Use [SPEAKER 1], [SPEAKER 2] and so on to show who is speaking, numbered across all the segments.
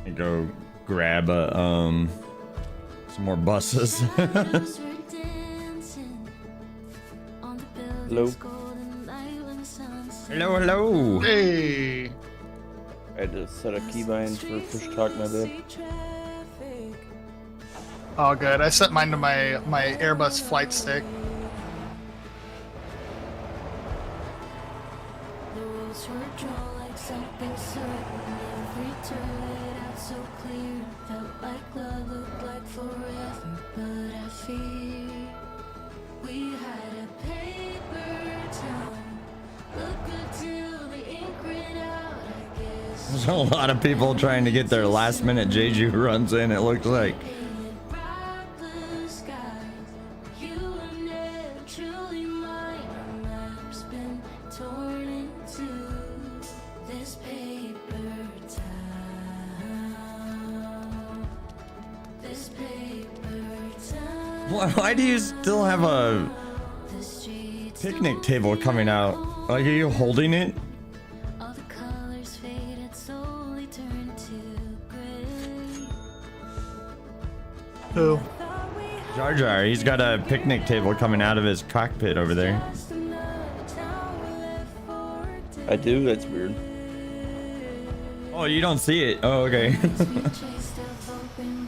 [SPEAKER 1] And go grab some more buses.
[SPEAKER 2] Hello.
[SPEAKER 1] Hello, hello.
[SPEAKER 3] Hey.
[SPEAKER 2] I had to set a keybind for push talk, my bad.
[SPEAKER 3] All good. I set mine to my Airbus flight stick.
[SPEAKER 1] There's a lot of people trying to get their last minute Jeju runs in, it looks like. Why do you still have a picnic table coming out? Like, are you holding it?
[SPEAKER 3] Who?
[SPEAKER 1] Jar Jar, he's got a picnic table coming out of his cockpit over there.
[SPEAKER 2] I do? That's weird.
[SPEAKER 1] Oh, you don't see it? Oh, okay.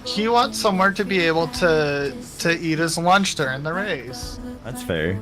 [SPEAKER 3] He wants somewhere to be able to eat his lunch during the race.
[SPEAKER 1] That's fair.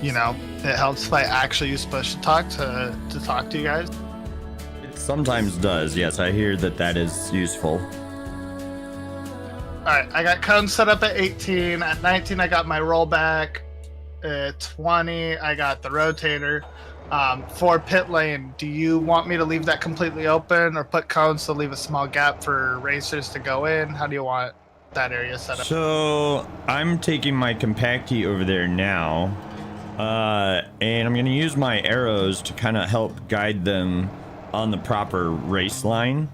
[SPEAKER 3] You know, it helps if I actually use push to talk to you guys.
[SPEAKER 1] It sometimes does, yes. I hear that is useful.
[SPEAKER 3] Alright, I got cones set up at 18. At 19, I got my rollback. At 20, I got the rotator. For pit lane, do you want me to leave that completely open or put cones to leave a small gap for racers to go in? How do you want that area set up?
[SPEAKER 1] So I'm taking my compactee over there now. And I'm gonna use my arrows to kind of help guide them on the proper race line.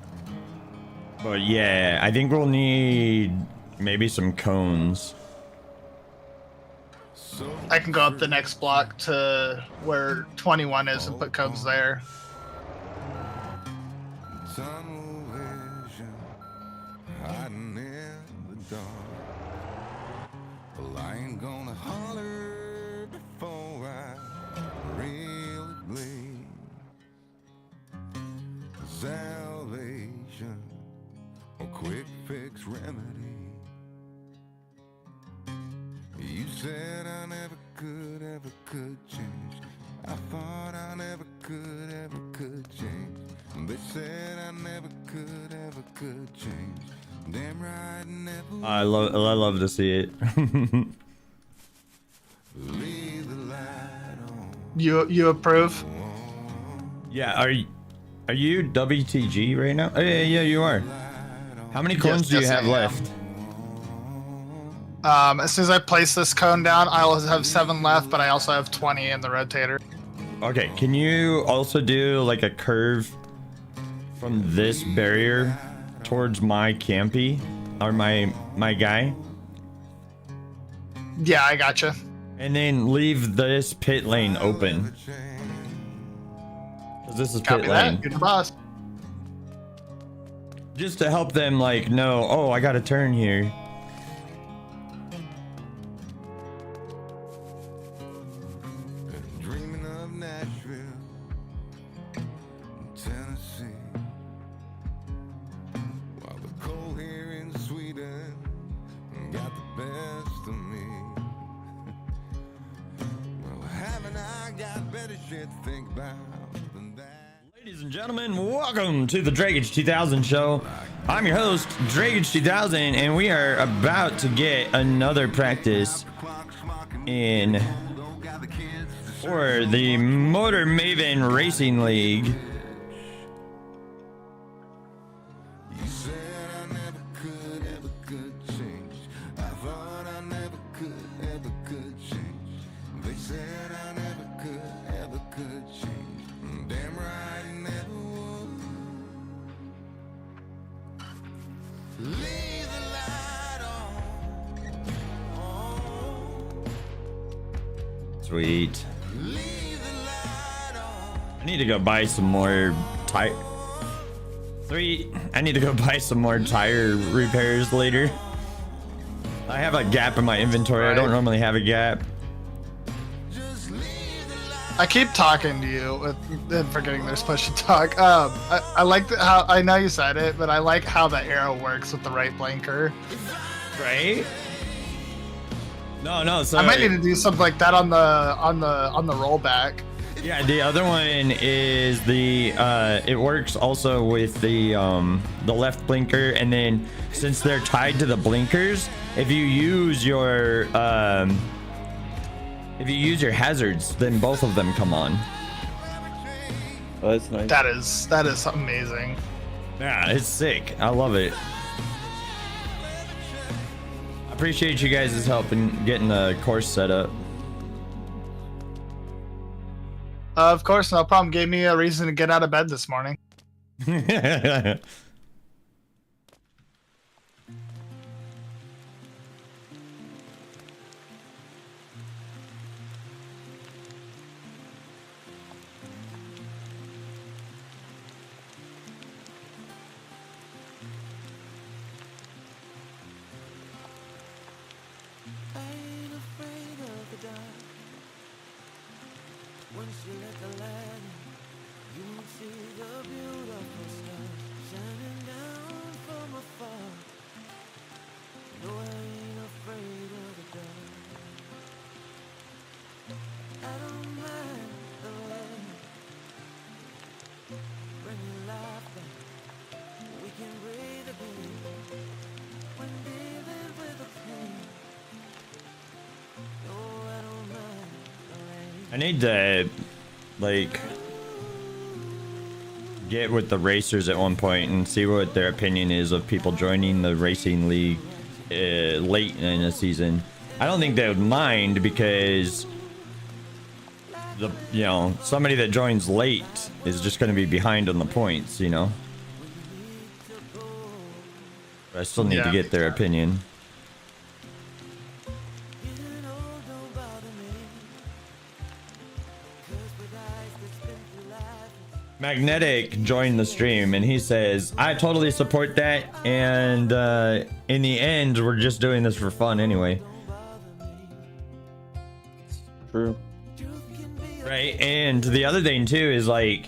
[SPEAKER 1] But yeah, I think we'll need maybe some cones.
[SPEAKER 3] I can go up the next block to where 21 is and put cones there.
[SPEAKER 4] Salvation, a quick fix remedy. You said I never could change. I thought I never could change. They said I never could change. Damn right, never.
[SPEAKER 1] I love to see it.
[SPEAKER 4] Leave the light on.
[SPEAKER 3] You approve?
[SPEAKER 1] Yeah, are you WTG right now? Oh, yeah, you are. How many cones do you have left?
[SPEAKER 3] As soon as I place this cone down, I'll have 7 left, but I also have 20 in the rotator.
[SPEAKER 1] Okay, can you also do like a curve from this barrier towards my campy or my guy?
[SPEAKER 3] Yeah, I gotcha.
[SPEAKER 1] And then leave this pit lane open. Cause this is
[SPEAKER 3] Copy
[SPEAKER 1] pit
[SPEAKER 3] that.
[SPEAKER 1] lane.
[SPEAKER 3] You're the boss.
[SPEAKER 1] Just to help them like know, oh, I gotta turn here.
[SPEAKER 4] Dreaming of Nashville, Tennessee. While the cold here in Sweden got the best of me. Well, haven't I got better shit to think about than that?
[SPEAKER 1] Ladies and gentlemen, welcome to the Drakeage 2000 show. I'm your host, Drakeage 2000, and we are about to get another practice in for the Motor Maven Racing League.
[SPEAKER 4] You said I never could change. I thought I never could change. They said I never could change. Damn right, I never would. Leave the light on.
[SPEAKER 1] Sweet.
[SPEAKER 4] Leave the light on.
[SPEAKER 1] I need to go buy some more tire. I need to go buy some more tire repairs later. I have a gap in my inventory. I don't normally have a gap.
[SPEAKER 3] I keep talking to you and forgetting there's push to talk. I like how I know you said it, but I like how the arrow works with the right blinker.
[SPEAKER 1] Right? No. So
[SPEAKER 3] I might need to do something like that on the rollback.
[SPEAKER 1] yeah, the other one is the it works also with the left blinker, and then since they're tied to the blinkers, if you use your hazards, then both of them come on.
[SPEAKER 2] Oh, that's nice.
[SPEAKER 3] That is amazing.
[SPEAKER 1] Yeah, it's sick. I love it. I appreciate you guys' help in getting the course set up.
[SPEAKER 3] Of course, no problem. Gave me a reason to get out of bed this morning.
[SPEAKER 5] Once you let the light in, you will see the beautiful stars shining down from afar. No, I ain't afraid of the dark. I don't mind the rain. Bring your life back. We can breathe again. When dealing with the pain. No, I don't mind the rain.
[SPEAKER 1] I need to like get with the racers at one point and see what their opinion is of people joining the racing league late in a season. I don't think they would mind, because somebody that joins late is just going to be behind on the points, But I still need to get their opinion. Magnetic joined the stream and he says, I totally support that, and in the end we're just doing this for fun anyway.
[SPEAKER 2] True.
[SPEAKER 1] Right? And the other thing too is like,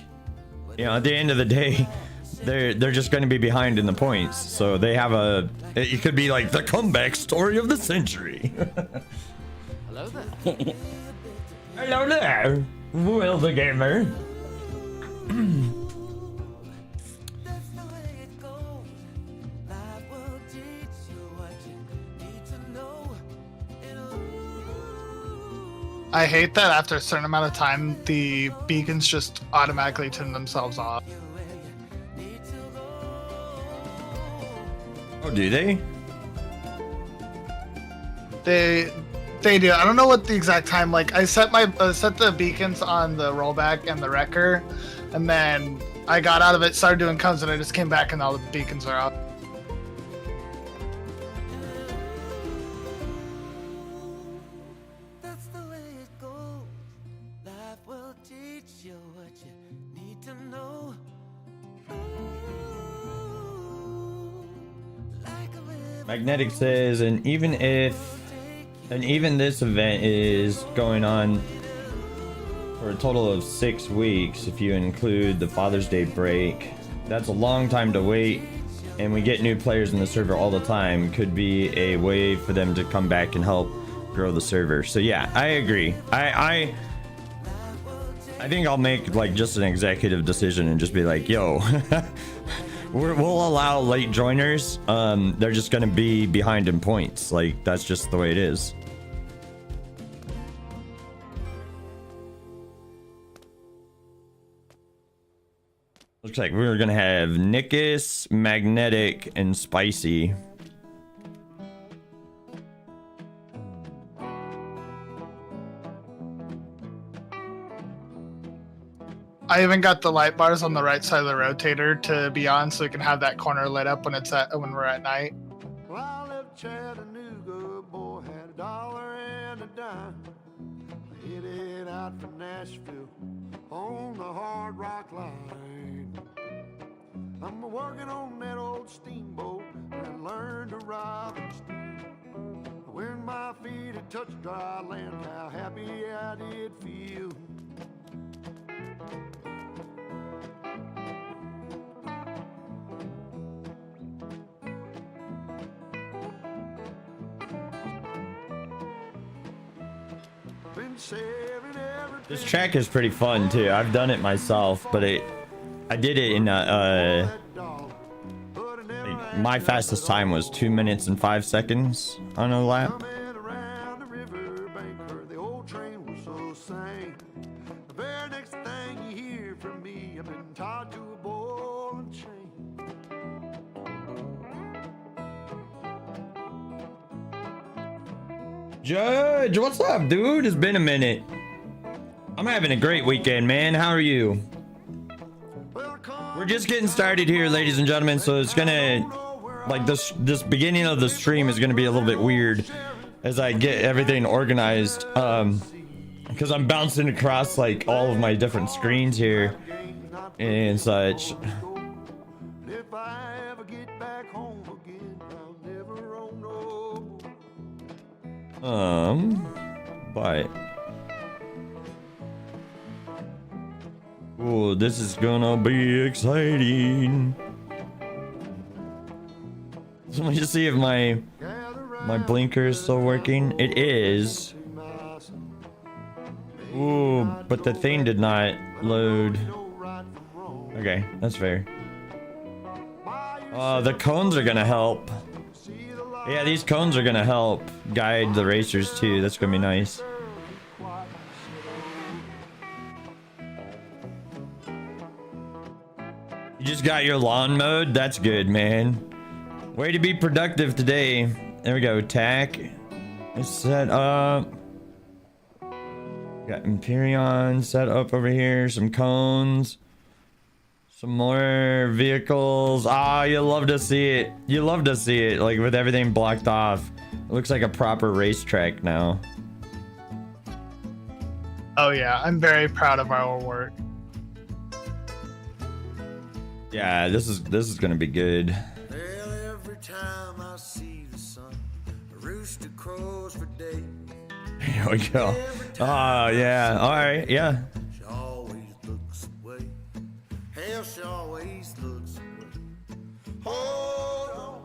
[SPEAKER 1] at the end of the day, they're just going to be behind in the points, so they have it could be like the comeback story of the century.
[SPEAKER 5] Hello there.
[SPEAKER 1] Hello there, Will the Gamer.
[SPEAKER 3] I hate that after a certain amount of time, the beacons just automatically turn themselves off.
[SPEAKER 1] Oh, do they?
[SPEAKER 3] They do. I don't know what the exact time. Like I set the beacons on the rollback and the wrecker, and then I got out of it, started doing cones, and I just came back and all the beacons are out.
[SPEAKER 5] That's the way it goes. Life will teach you what you need to know. Like a river
[SPEAKER 1] Magnetic says, and even this event is going on for a total of 6 weeks if you include the Father's Day break. That's a long time to wait, and we get new players in the server all the time. Could be a way for them to come back and help grow the server. So yeah, I agree. I think I'll make like just an executive decision and just be like, yo, we'll allow late joiners. They're just gonna be behind in points. Like that's just the way it is. Looks like we're gonna have Nickus, Magnetic, and Spicy.
[SPEAKER 3] I even got the light bars on the right side of the rotator to be on, so we can have that corner lit up when we're at night.
[SPEAKER 6] Well, I left Chattanooga, boy, had $1 and a dime. Headed out from Nashville on the Hard Rock Line. I'm working on that old steamboat and learned to ride and steer. When my feet had touched dry land, how happy I did feel.
[SPEAKER 1] This track is pretty fun too. I've done it myself, but I did it in like, my fastest time was 2 minutes and 5 seconds on a lap. Judge, what's up, dude? It's been a minute. I'm having a great weekend, man. How are you? We're just getting started here, ladies and gentlemen, so it's gonna, like, this beginning of the stream is gonna be a little bit weird as I get everything organized, because I'm bouncing across like all of my different screens here and such. But oh, this is gonna be exciting. So let me just see if my blinker is still working. It is. Ooh, but the thing did not load. Okay, that's fair. The cones are gonna help. Yeah, these cones are gonna help guide the racers too. That's gonna be nice. You just got your lawn mowed? That's good, man. Way to be productive today. There we go. Tack. It's set up. Got Empyrean set up over here. Some cones. Some more vehicles. Ah, you love to see it. You love to see it, like with everything blocked off. It looks like a proper racetrack now.
[SPEAKER 3] Oh yeah, I'm very proud of our work.
[SPEAKER 1] Yeah, this is gonna be good.
[SPEAKER 5] Well, every time I see the sun, a rooster crows for days.
[SPEAKER 1] Here we go. Oh yeah. All right. Yeah.
[SPEAKER 5] She always looks away. Hell, she always looks away. Hold on,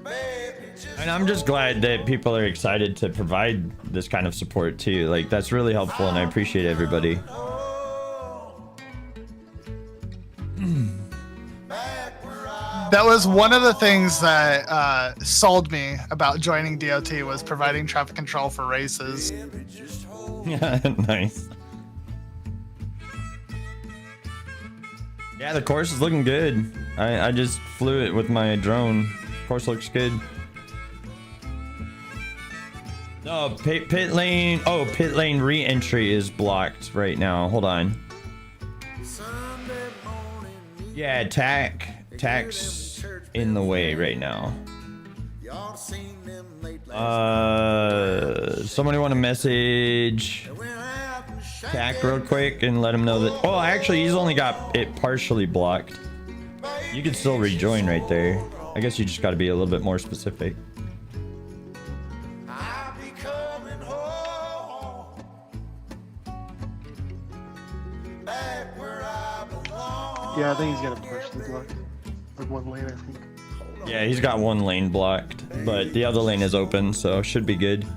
[SPEAKER 5] baby, just
[SPEAKER 1] And I'm just glad that people are excited to provide this kind of support too. Like that's really helpful, and I appreciate everybody.
[SPEAKER 3] That was one of the things that sold me about joining DOT was providing traffic control for races.
[SPEAKER 1] Yeah, nice. Yeah, the course is looking good. I just flew it with my drone. Course looks good. Oh, pit lane. Oh, pit lane re-entry is blocked right now. Hold on. Yeah, tack's in the way right now. Somebody want to message Tack real quick and let him know that. Oh, actually, he's only got it partially blocked. You could still rejoin right there. I guess you just got to be a little bit more specific.
[SPEAKER 7] Yeah, I think he's got a partially blocked. Like one lane, I think.
[SPEAKER 1] Yeah, he's got one lane blocked, but the other lane is open, so should be good.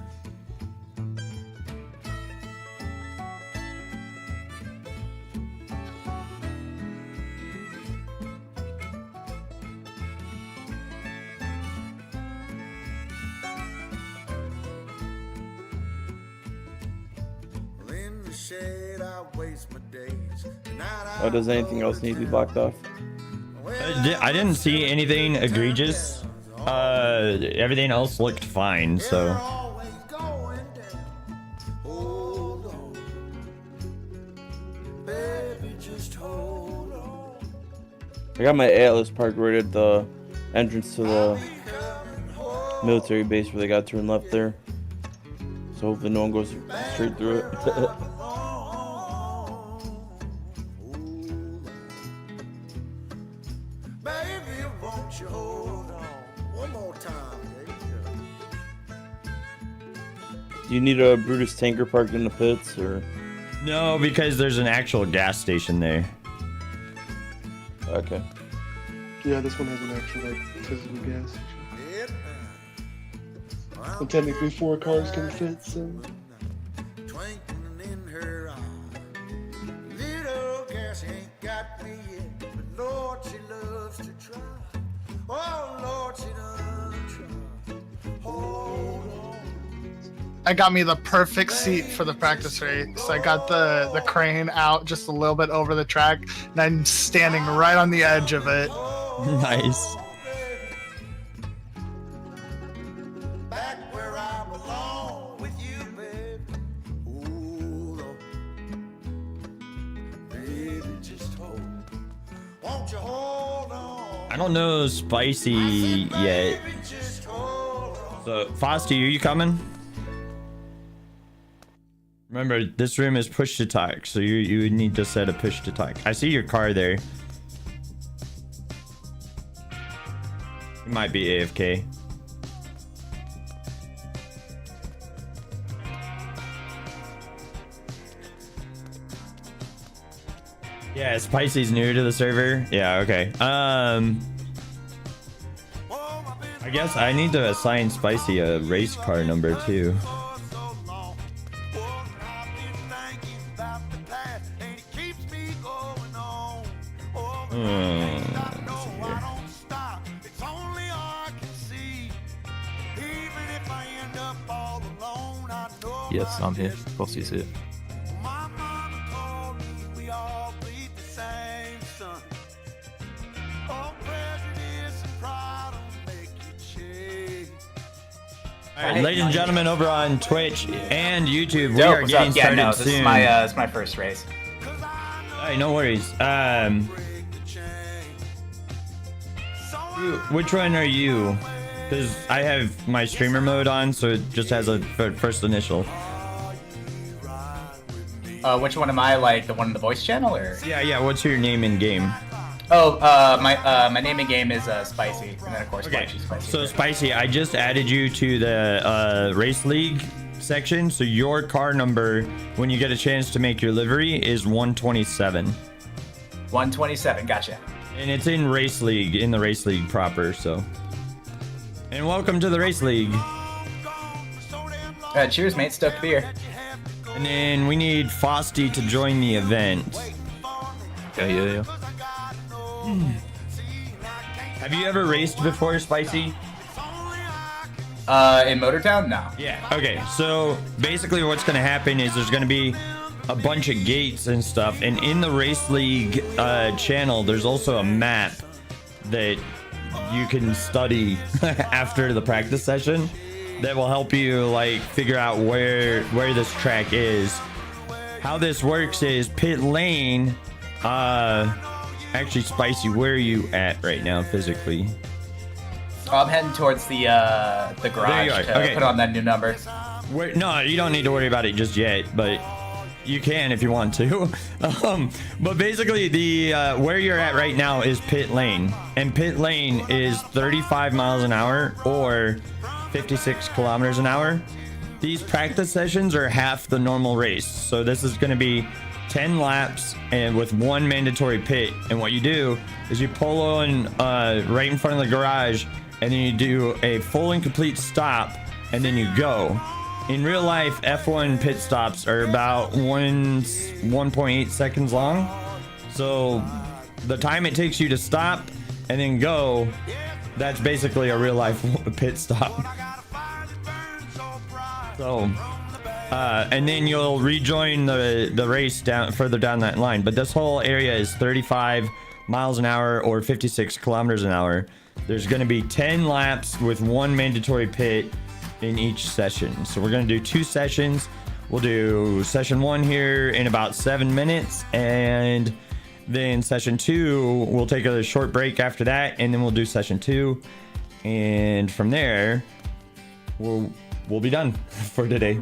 [SPEAKER 4] In the shade, I waste my days.
[SPEAKER 2] Oh, does anything else need to be blocked off?
[SPEAKER 1] I didn't see anything egregious. Everything else looked fine, so.
[SPEAKER 4] Always going down. Hold on. Baby, just hold on.
[SPEAKER 2] I got my Atlas parked right at the entrance to the military base where they got turn left there. So hopefully no one goes straight through it.
[SPEAKER 4] Baby, won't you hold on one more time, baby?
[SPEAKER 2] Do you need a Brutus tanker parked in the pits or?
[SPEAKER 1] No, because there's an actual gas station there.
[SPEAKER 2] Okay.
[SPEAKER 7] Yeah, this one has an actual like physical gas station.
[SPEAKER 4] Yeah.
[SPEAKER 7] And technically 4 cars can fit, so.
[SPEAKER 4] Twinkling in her eye. Little gas ain't got me yet, but Lord, she loves to try. Oh, Lord, she does try. Hold on.
[SPEAKER 3] I got me the perfect seat for the practice race. I got the crane out just a little bit over the track, and I'm standing right on the edge of it.
[SPEAKER 1] Nice.
[SPEAKER 4] Back where I belong with you, baby. Hold on. Baby, just hold. Won't you hold on?
[SPEAKER 1] I don't know Spicy yet.
[SPEAKER 4] Baby, just hold on.
[SPEAKER 1] So, Frosty, are you coming? Remember, this room is push to talk, so you would need to set a push to talk. I see your car there. It might be AFK. Yeah, Spicy's new to the server. Yeah, okay. I guess I need to assign Spicy a race car number too. Let's see here.
[SPEAKER 8] Yes, I'm here. Bossy's here.
[SPEAKER 1] All right, ladies and gentlemen, over on Twitch and YouTube, we
[SPEAKER 9] Dope,
[SPEAKER 1] are
[SPEAKER 9] what's
[SPEAKER 1] getting
[SPEAKER 9] up? Yeah,
[SPEAKER 1] started
[SPEAKER 9] no, this
[SPEAKER 1] soon.
[SPEAKER 9] is my first race.
[SPEAKER 1] All right, no worries. Which one are you? Because I have my streamer mode on, so it just has a first initial.
[SPEAKER 9] Which one am I? Like the one in the voice channel, or?
[SPEAKER 1] Yeah. What's your name in game?
[SPEAKER 9] Oh, my name in game is Spicy, and then of course Spicy.
[SPEAKER 1] So Spicy, I just added you to the race league section. So your car number, when you get a chance to make your livery, is 127.
[SPEAKER 9] 127, gotcha.
[SPEAKER 1] And it's in race league, in the race league proper. So, and welcome to the race league.
[SPEAKER 9] Cheers, mate. Stoked to be here.
[SPEAKER 1] And then we need Frosty to join the event.
[SPEAKER 8] Yeah.
[SPEAKER 1] Have you ever raced before, Spicy?
[SPEAKER 9] In Motortown? No.
[SPEAKER 1] Yeah. Okay, so basically what's going to happen is there's going to be a bunch of gates and stuff, and in the race league channel there's also a map that you can study after the practice session. that will help you like figure out where this track is. How this works is pit lane. Actually, Spicy, where are you at right now physically?
[SPEAKER 9] Oh, I'm heading towards the garage to put on that new number.
[SPEAKER 1] No, you don't need to worry about it just yet, but you can if you want to. But basically, the where you're at right now is pit lane, and pit lane is 35 miles an hour or 56 kilometers an hour. These practice sessions are half the normal race, so this is going to be 10 laps and with one mandatory pit. And what you do is you pull on right in front of the garage, and then you do a full and complete stop, and then you go. In real life, F1 pit stops are about 1.8 seconds long. So the time it takes you to stop and then go, that's basically a real life pit stop. So, and then you'll rejoin the race further down that line. But this whole area is 35 miles an hour or 56 kilometers an hour. There's going to be 10 laps with one mandatory pit in each session. So we're going to do 2 sessions. We'll do session 1 here in about 7 minutes, and then session 2 we'll take a short break after that, and then we'll do session 2, and from there we'll be done for today.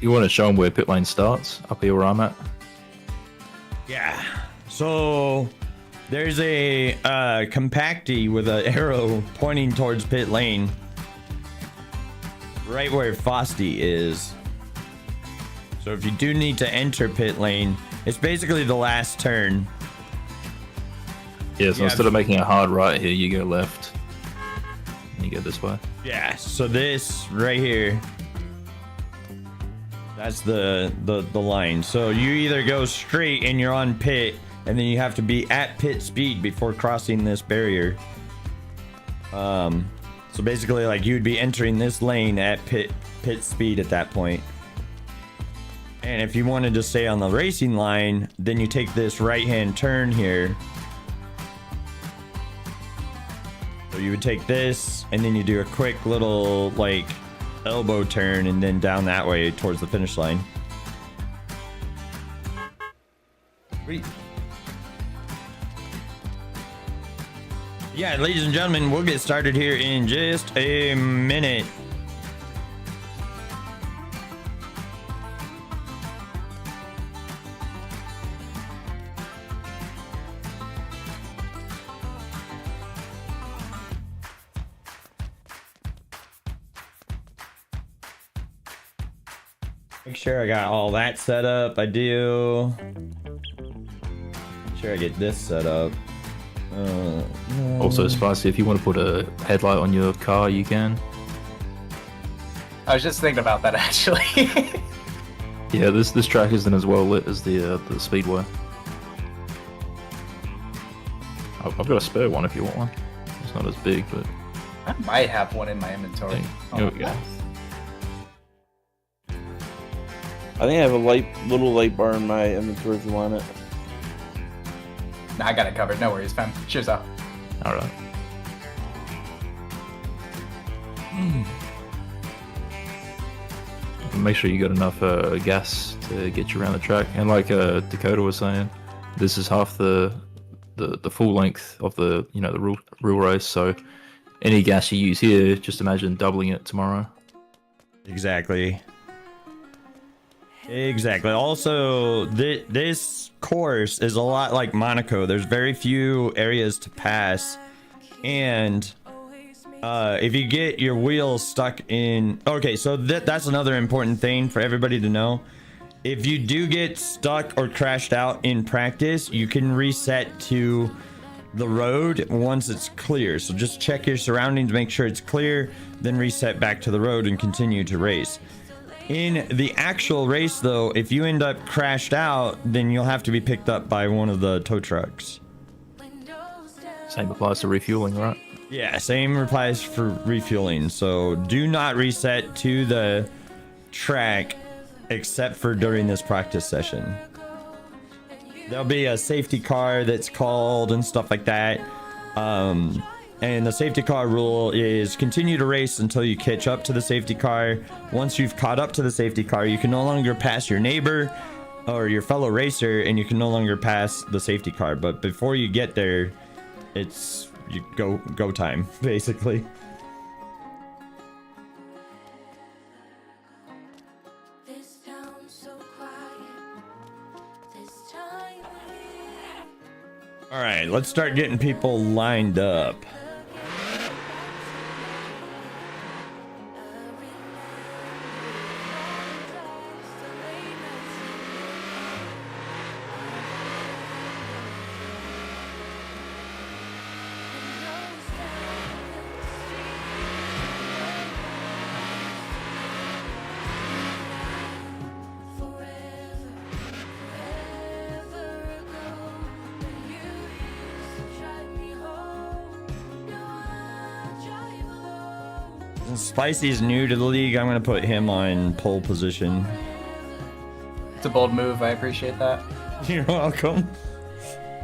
[SPEAKER 8] You want to show them where pit lane starts? Up here where I'm at?
[SPEAKER 1] Yeah. So there's a compactee with an arrow pointing towards pit lane, right where Frosty is. So if you do need to enter pit lane, it's basically the last turn.
[SPEAKER 8] Yeah, so instead of making a hard right here, you go left. And you go this way.
[SPEAKER 1] Yeah, so this right here, that's the line. So you either go straight and you're on pit, and then you have to be at pit speed before crossing this barrier. So basically, like, you'd be entering this lane at pit speed at that point. And if you wanted to stay on the racing line, then you take this right-hand turn here. So you would take this, and then you do a quick little, like, elbow turn, and then down that way towards the finish line. Sweet. Yeah, ladies and gentlemen, we'll get started here in just a minute. Make sure I got all that set up. I do. Make sure I get this set up.
[SPEAKER 8] Also, Spicy, if you want to put a headlight on your car, you can.
[SPEAKER 9] I was just thinking about that actually.
[SPEAKER 8] Yeah, this track isn't as well lit as the speedway. I've got a spare one if you want one. It's not as big, but
[SPEAKER 9] I might have one in my inventory.
[SPEAKER 8] Here we go.
[SPEAKER 2] I think I have a little light bar in my inventory if you want it.
[SPEAKER 9] Nah, I got it covered. No worries, fam. Cheers out.
[SPEAKER 8] All right. Make sure you got enough gas to get you around the track. And like Dakota was saying, this is half the full length of the the real race. So any gas you use here, just imagine doubling it tomorrow.
[SPEAKER 1] Exactly. Also, this course is a lot like Monaco. There's very few areas to pass, and if you get your wheels stuck in... Okay, so that's another important thing for everybody to know. If you do get stuck or crashed out in practice, you can reset to the road once it's clear. So just check your surroundings, make sure it's clear, then reset back to the road and continue to race. In the actual race, though, if you end up crashed out, then you'll have to be picked up by one of the tow trucks.
[SPEAKER 8] Same applies to refueling, right?
[SPEAKER 1] Yeah, same applies for refueling. So do not reset to the track except for during this practice session. There'll be a safety car that's called and stuff like that. And And the safety car rule is continue to race until you catch up to the safety car. Once you've caught up to the safety car, you can no longer pass your neighbor or your fellow racer, and you can no longer pass the safety car. But before you get there, it's go time, basically.
[SPEAKER 5] This town's so quiet. This time of year.
[SPEAKER 1] All right, let's start getting people lined up. Spicy's new to the league. I'm gonna put him on pole position.
[SPEAKER 9] It's a bold move. I appreciate that.
[SPEAKER 1] You're welcome.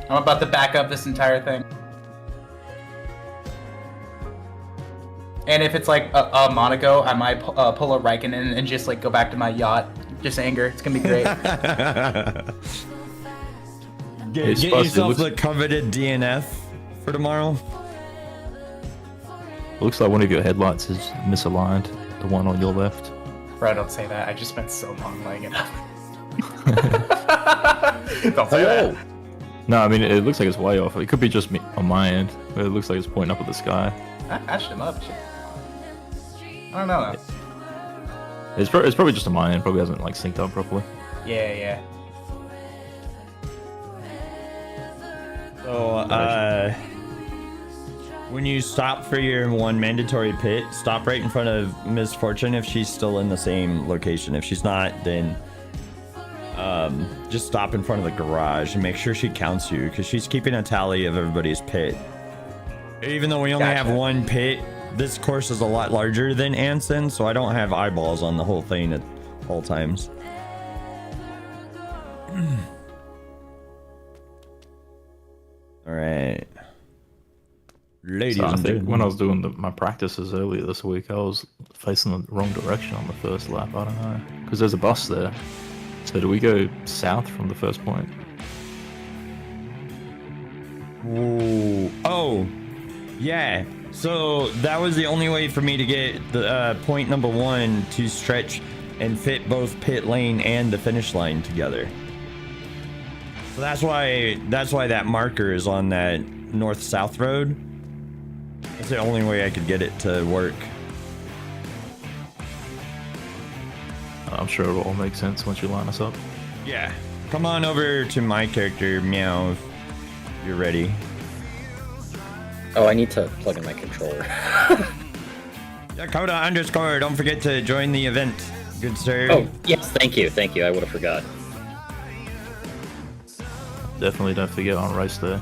[SPEAKER 9] I'm about to back up this entire thing. And if it's like a Monaco, I might pull a Raikkonen and just like go back to my yacht. Just anger. It's gonna be great.
[SPEAKER 1] Get yourself the coveted DNF for tomorrow.
[SPEAKER 8] Looks like one of your headlights is misaligned. The one on your left.
[SPEAKER 9] Bro, don't say that. I just spent so long laying it up. Don't say that.
[SPEAKER 8] No, I mean, it looks like it's way off. It could be just me on my end, but it looks like it's pointing up at the sky.
[SPEAKER 9] I matched him up. I don't know.
[SPEAKER 8] It's probably just on my end. Probably hasn't like synced up properly.
[SPEAKER 9] Yeah.
[SPEAKER 1] So, when you stop for your one mandatory pit, stop right in front of Miss Fortune if she's still in the same location. If she's not, then just stop in front of the garage and make sure she counts you, because she's keeping a tally of everybody's pit. Even though we only have one pit, this course is a lot larger than Anson, so I don't have eyeballs on the whole thing at all times. All right. Ladies
[SPEAKER 8] So I
[SPEAKER 1] and
[SPEAKER 8] think
[SPEAKER 1] gentlemen.
[SPEAKER 8] when I was doing my practices earlier this week, I was facing the wrong direction on the first lap. I don't know, because there's a bus there. So do we go south from the first point?
[SPEAKER 1] Ooh. Oh, yeah. So that was the only way for me to get the point number one to stretch and fit both pit lane and the finish line together. So that's why that marker is on that north-south road. That's the only way I could get it to work.
[SPEAKER 8] I'm sure it'll all make sense once you line us up.
[SPEAKER 1] Yeah. Come on over to my character, Meow, if you're ready.
[SPEAKER 10] Oh, I need to plug in my controller.
[SPEAKER 1] Dakota _ don't forget to join the event, good sir.
[SPEAKER 10] Oh, yes, thank you, I would have forgot.
[SPEAKER 8] Definitely don't forget on race day.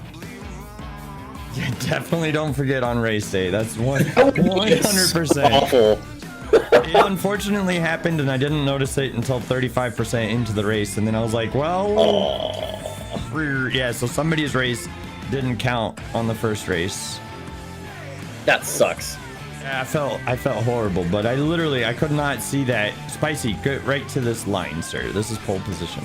[SPEAKER 1] Yeah, definitely don't forget on race day. That's 100%.
[SPEAKER 10] Awful.
[SPEAKER 1] It unfortunately happened, and I didn't notice it until 35% into the race, and then I was like, well, yeah. So somebody's race didn't count on the first race.
[SPEAKER 10] That sucks.
[SPEAKER 1] Yeah, I felt horrible, but I could not see that. Spicy, go right to this line, sir. This is pole position.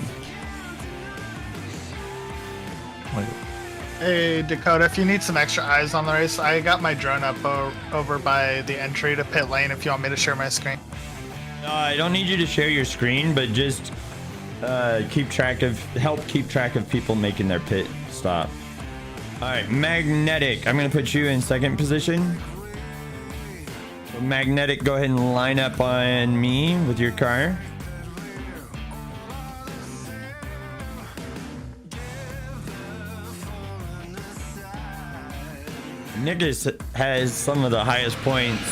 [SPEAKER 3] Hey Dakota, if you need some extra eyes on the race, I got my drone up over by the entry to pit lane if you want me to share my screen.
[SPEAKER 1] No, I don't need you to share your screen, but just help keep track of people making their pit stop. All right, Magnetic, I'm gonna put you in second position. So Magnetic, go ahead and line up on me with your car. Nickus has some of the highest points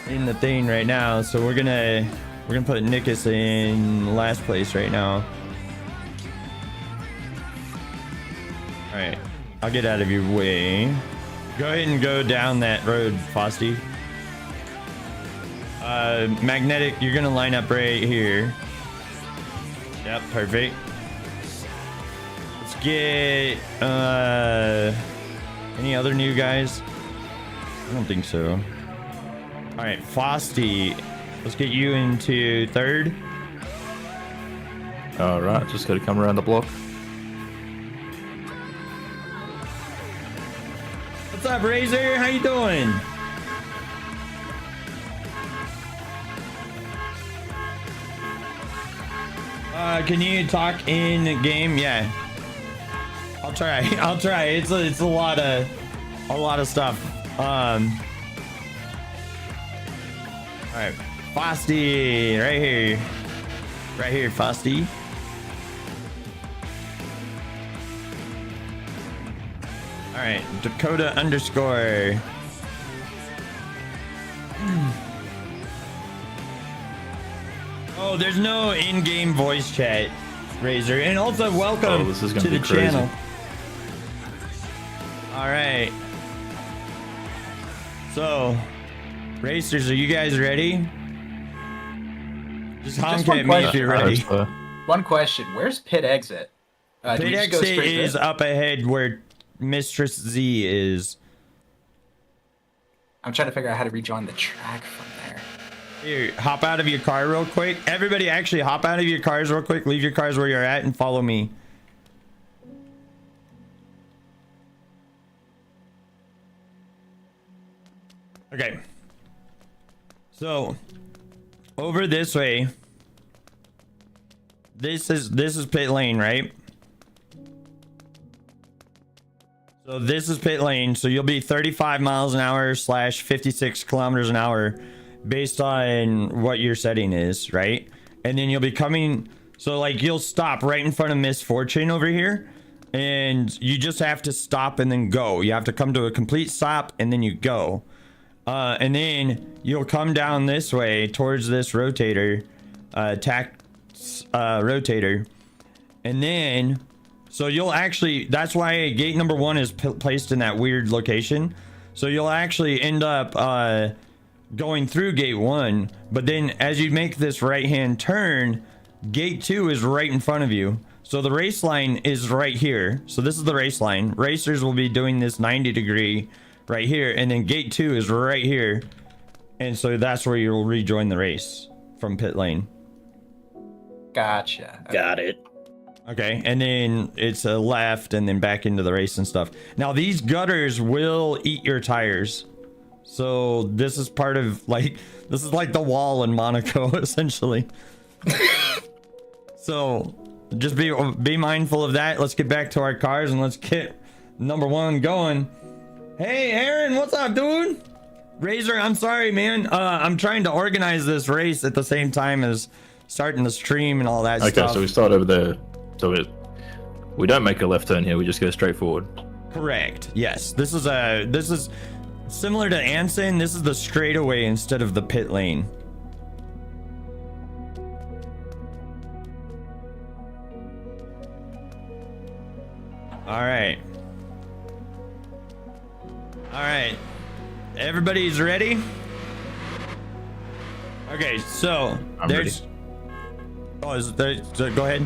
[SPEAKER 1] in the thing right now, so we're gonna put Nickus in last place right now. All right, I'll get out of your way. Go ahead and go down that road, Fosty. Magnetic, you're gonna line up right here. Yep, perfect. Let's get Any other new guys? I don't think so. All right, Frosty, let's get you into third.
[SPEAKER 8] All right, just got to come around the block.
[SPEAKER 1] What's up, Razor? How you doing? Can you talk in game? Yeah, I'll try. I'll try. It's a lot of stuff. All right, Frosty, right here, Frosty. All right, Dakota underscore. Oh, there's no in-game voice chat, Razor, and also welcome
[SPEAKER 8] this is gonna
[SPEAKER 1] to the
[SPEAKER 8] be crazy.
[SPEAKER 1] channel. All right. So, racers, are you guys ready? Just honk
[SPEAKER 9] one
[SPEAKER 1] at me if
[SPEAKER 9] question.
[SPEAKER 1] you're ready.
[SPEAKER 9] One question: where's pit exit? Do we
[SPEAKER 1] Pit
[SPEAKER 9] just go
[SPEAKER 1] exit
[SPEAKER 9] straight
[SPEAKER 1] is
[SPEAKER 9] there?
[SPEAKER 1] up ahead where Mistress Z is.
[SPEAKER 9] I'm trying to figure out how to rejoin the track from there.
[SPEAKER 1] Here, hop out of your car real quick. Everybody actually hop out of your cars real quick. Leave your cars where you're at and follow me. Okay. So, over this way. This is pit lane, right? So this is pit lane. So you'll be 35 miles an hour / 56 kilometers an hour based on what your setting is, right? And then you'll be coming, so like you'll stop right in front of Misfortune over here, and you just have to stop and then go. You have to come to a complete stop and then you go. And then you'll come down this way towards this rotator, rotator, and then so you'll actually, that's why gate number 1 is placed in that weird location. So you'll actually end up going through gate 1, but then as you make this right hand turn, gate 2 is right in front of you. So the race line is right here. So this is the race line. Racers will be doing this 90-degree right here, and then gate 2 is right here, and so that's where you'll rejoin the race from pit lane.
[SPEAKER 9] Gotcha.
[SPEAKER 10] Got it.
[SPEAKER 1] Okay, and then it's a left and then back into the race and stuff. Now these gutters will eat your tires, so this is part of like, this is like the wall in Monaco essentially. So just be mindful of that. Let's get back to our cars and let's get number 1 going. Hey Aaron, what's up, dude? Razor, I'm sorry, man. I'm trying to organize this race at the same time as starting the stream and all that stuff.
[SPEAKER 8] Okay, so we start over there. So we don't make a left turn here. We just go straight forward.
[SPEAKER 1] Correct. Yes. This is similar to Anson. This is the straightaway instead of the pit lane. All right. All right. Everybody's ready? Okay, so there's
[SPEAKER 8] ready.
[SPEAKER 1] Oh, is there, so go ahead.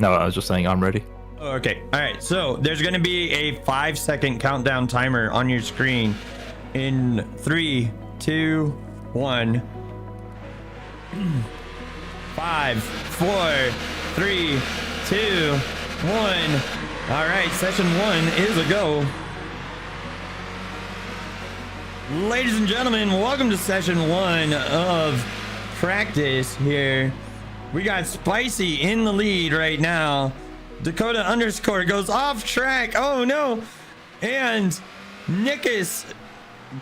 [SPEAKER 8] No, I was just saying I'm ready.
[SPEAKER 1] Oh, okay. All right. So there's going to be a 5-second countdown timer on your screen in 3, 2, 1. 5, 4, 3, 2, 1. All right. Session 1 is a go. Ladies and gentlemen, welcome to session 1 of practice here. We got Spicy in the lead right now. Dakota underscore goes off track. Oh no. And Nickus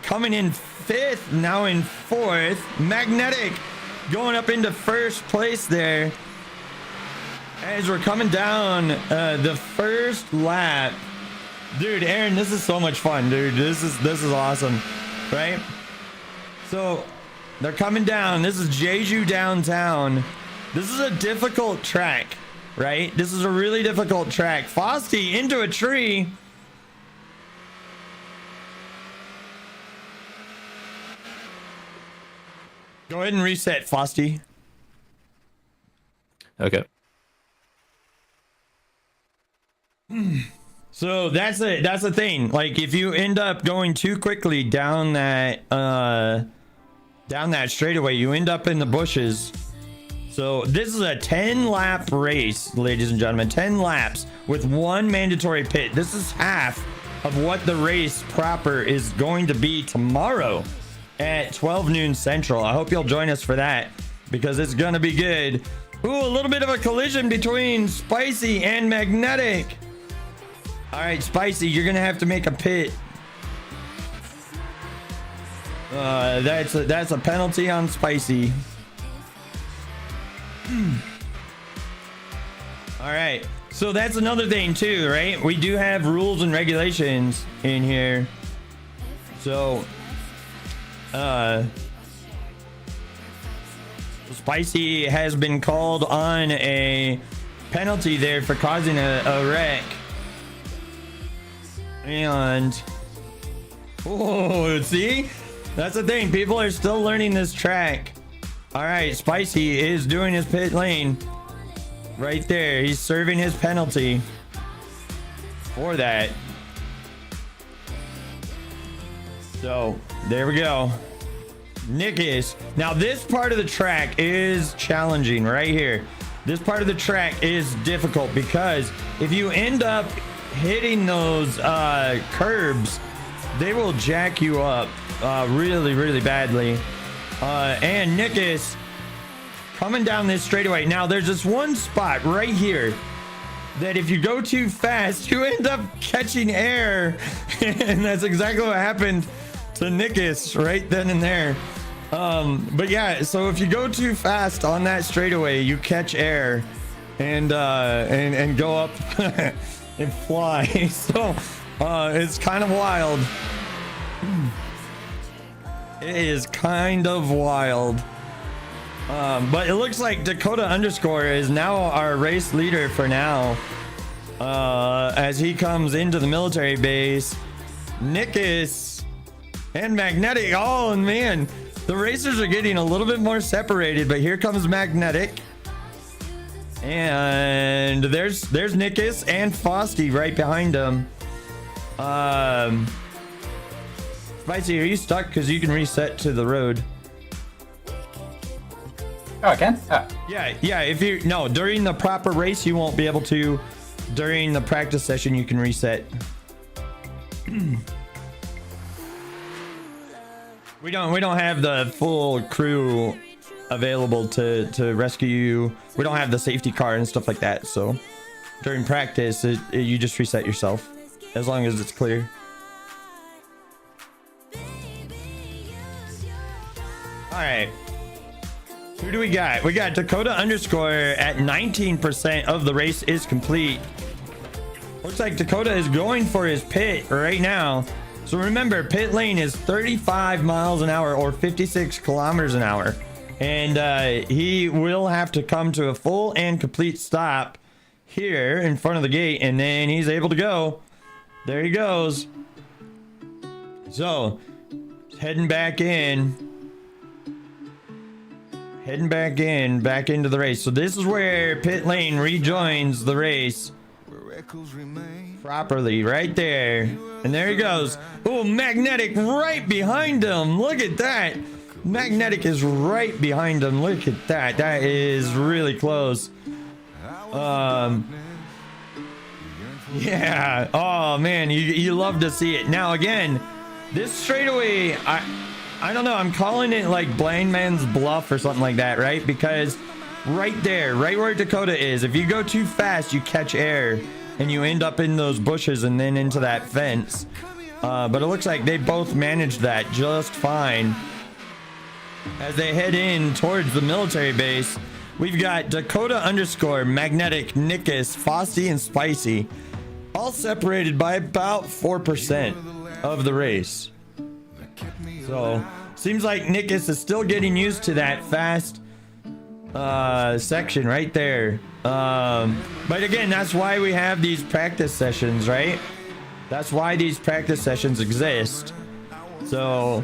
[SPEAKER 1] coming in 5th, now in 4th. Magnetic going up into 1st place there. As we're coming down the first lap. Dude, Aaron, this is so much fun, dude. This is awesome. Right? So they're coming down. This is Jeju downtown. This is a difficult track, right? This is a really difficult track. Frosty into a tree. Go ahead and reset, Frosty. So So that's the thing. Like if you end up going too quickly down that straightaway, you end up in the bushes. So this is a 10-lap race, ladies and gentlemen. 10 laps with one mandatory pit. This is half of what the race proper is going to be tomorrow at 12 noon Central. I hope you'll join us for that because it's gonna be good. Ooh, a little bit of a collision between Spicy and Magnetic. All right, Spicy, you're gonna have to make a pit. That's a penalty on Spicy. All right, so that's another thing too, right? We do have rules and regulations in here. So, Spicy has been called on a penalty there for causing a wreck. And, oh, see? That's the thing. People are still learning this track. All right, Spicy is doing his pit lane. Right there. He's serving his penalty for that. So, there we go. Nickus. Now, this part of the track is challenging right here. This part of the track is difficult because if you end up hitting those curbs, they will jack you up really, really badly. And Nickus coming down this straightaway. Now, there's this one spot right here that if you go too fast, you end up catching air. And that's exactly what happened to Nickus right then and there. But yeah, so if you go too fast on that straightaway, you catch air and go up and fly. So it's kind of wild. It is kind of wild. But it looks like Dakota underscore is now our race leader for now. As he comes into the military base, Nickus and Magnetic. Oh man, the racers are getting a little bit more separated, but here comes Magnetic. And there's Nickus and Frosty right behind him. Spicy, are you stuck? Because you can reset to the road.
[SPEAKER 9] Oh, I can? Oh.
[SPEAKER 1] Yeah, if you... No, during the proper race, you won't be able to. During the practice session, you can reset. We don't have the full crew available to rescue you. We don't have the safety car and stuff like that. So during practice, you just reset yourself as long as it's clear. All right. Who do we got? We got Dakota underscore at 19% of the race is complete. Looks like Dakota is going for his pit right now. So remember, pit lane is 35 miles an hour or 56 kilometers an hour. And he will have to come to a full and complete stop here in front of the gate. And then he's able to go. There he goes. So, heading back in. Heading back into the race. So this is where pit lane rejoins the race properly, right there. And there he goes. Oh, Magnetic right behind him. Look at that. Magnetic is right behind him. Look at that. That is really close. Yeah. Oh man, you love to see it. Now again, this straightaway, I don't know. I'm calling it like blind man's bluff or something like that, right? Because right there, right where Dakota is, if you go too fast, you catch air and you end up in those bushes and then into that fence. But it looks like they both managed that just fine. As they head in towards the military base, we've got Dakota underscore, Magnetic, Nickus, Frosty, and Spicy, all separated by about 4% of the race. So seems like Nickus is still getting used to that fast section right there. But again, that's why we have these practice sessions, right? That's why these practice sessions exist. So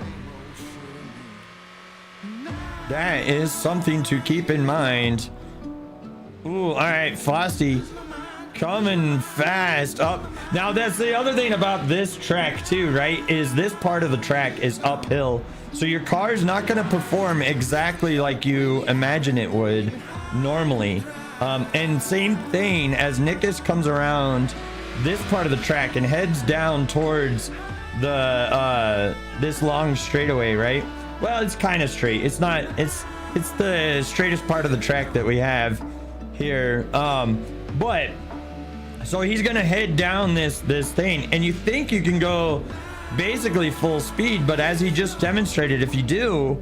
[SPEAKER 1] that is something to keep in mind. Ooh, all right, Frosty coming fast up. Now that's the other thing about this track too, right? Is this part of the track is uphill. So your car's not going to perform exactly like you imagine it would normally. And same thing as Nickus comes around this part of the track and heads down towards the this long straightaway, right? Well, it's kind of straight. It's not, it's the straightest part of the track that we have here. But so he's gonna head down this thing, and you think you can go basically full speed, but as he just demonstrated, if you do,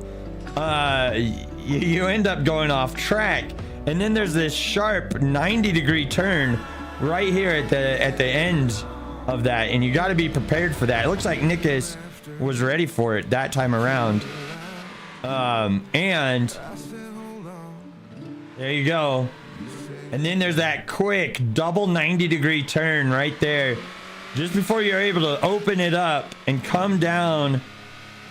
[SPEAKER 1] you end up going off track. And then there's this sharp 90-degree turn right here at the end of that, and you got to be prepared for that. It looks like Nickus was ready for it that time around. And there you go. And then there's that quick double 90-degree turn right there, just before you're able to open it up and come down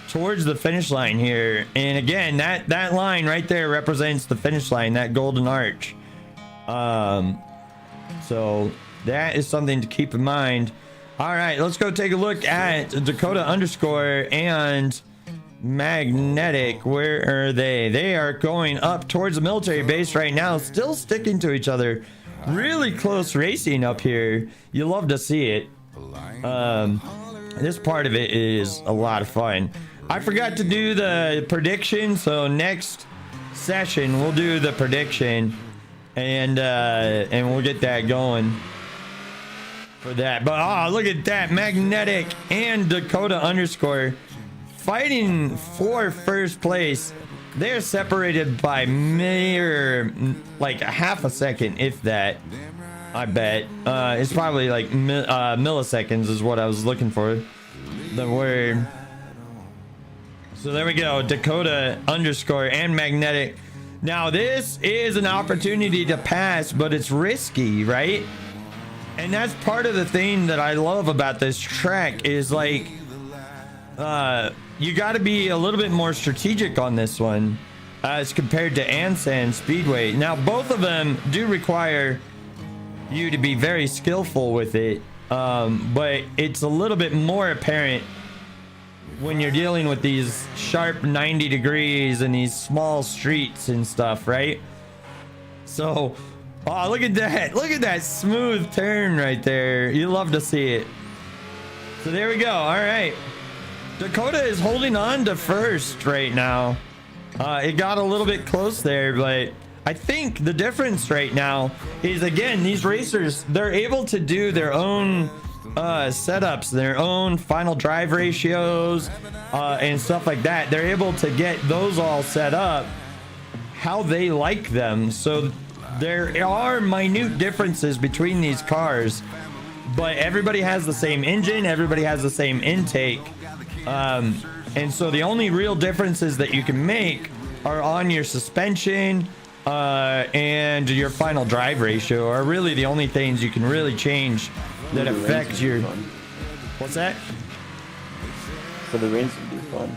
[SPEAKER 1] towards the finish line here. And again, that line right there represents the finish line, that golden arch. So that is something to keep in mind. All right, let's go take a look at Dakota underscore and Magnetic. Where are they? They are going up towards the military base right now, still sticking to each other. Really close racing up here. You love to see it. This part of it is a lot of fun. I forgot to do the prediction, so next session we'll do the prediction, and we'll get that going for that. But look at that, Magnetic and Dakota underscore fighting for first place. They're separated by mere like a half a second, if that. I bet it's probably like milliseconds is what I was looking for, the word. So there we go, Dakota underscore and Magnetic. Now this is an opportunity to pass, but it's risky, right? And that's part of the thing that I love about this track is like you got to be a little bit more strategic on this one as compared to Ansan Speedway. Now both of them do require you to be very skillful with it, but it's a little bit more apparent when you're dealing with these sharp 90 degrees and these small streets and stuff, right? So look at that smooth turn right there. You love to see it. So there we go. All right, Dakota is holding on to first right now. It got a little bit close there, but I think the difference right now is, again, these racers, they're able to do their own setups, their own final drive ratios, and stuff like that. They're able to get those all set up how they like them. So there are minute differences between these cars, but everybody has the same engine, everybody has the same intake, and so the only real differences that you can make are on your suspension and your final drive ratio are really the only things you can really change that affect your... What's that?
[SPEAKER 2] So the rains would be fun.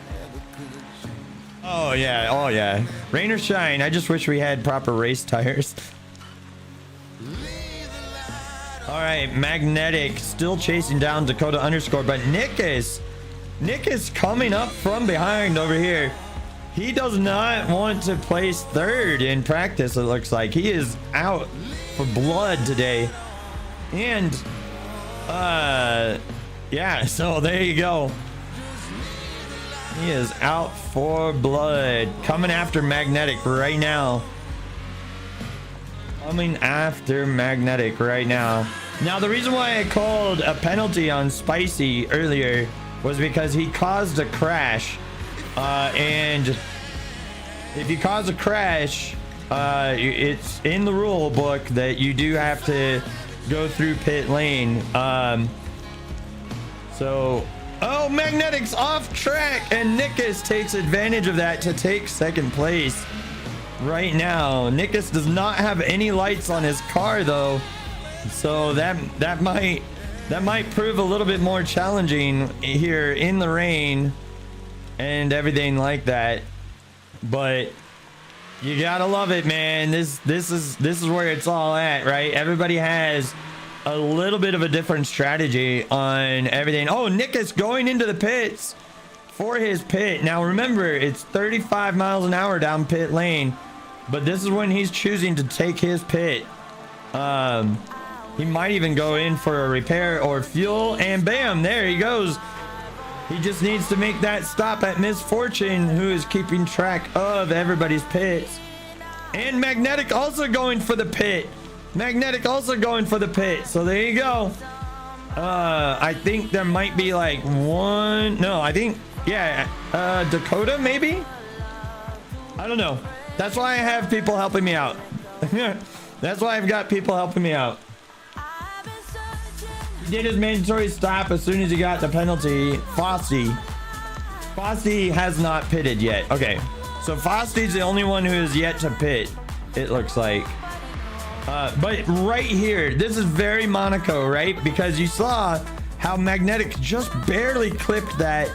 [SPEAKER 1] Oh yeah, rain or shine. I just wish we had proper race tires. All right, Magnetic still chasing down Dakota underscore, but Nick is coming up from behind over here. He does not want to place third in practice. It looks like he is out for blood today. And yeah, so there you go. He is out for blood. Coming after Magnetic right now. Now, the reason why I called a penalty on Spicy earlier was because he caused a crash. And if you cause a crash, it's in the rule book that you do have to go through pit lane. Oh, Magnetic's off track, and Nickus takes advantage of that to take second place right now. Nickus does not have any lights on his car though, so that might prove a little bit more challenging here in the rain and everything like that. But you gotta love it, man. This is where it's all at, right? Everybody has a little bit of a different strategy on everything. Oh, Nick is going into the pits for his pit. Now remember, it's 35 miles an hour down pit lane, but this is when he's choosing to take his pit. He might even go in for a repair or fuel, and bam, there he goes. He just needs to make that stop at Misfortune, who is keeping track of everybody's pits. And Magnetic also going for the pit. Magnetic also going for the pit. So there you go. I think there might be like one. No, I think, yeah, Dakota maybe? I don't know. That's why I have people helping me out. That's why I've got people helping me out. He did his mandatory stop as soon as he got the penalty. Fossey has not pitted yet. Okay, so Fossey's the only one who is yet to pit, it looks like. But right here, this is very Monaco, right? Because you saw how Magnetic just barely clipped that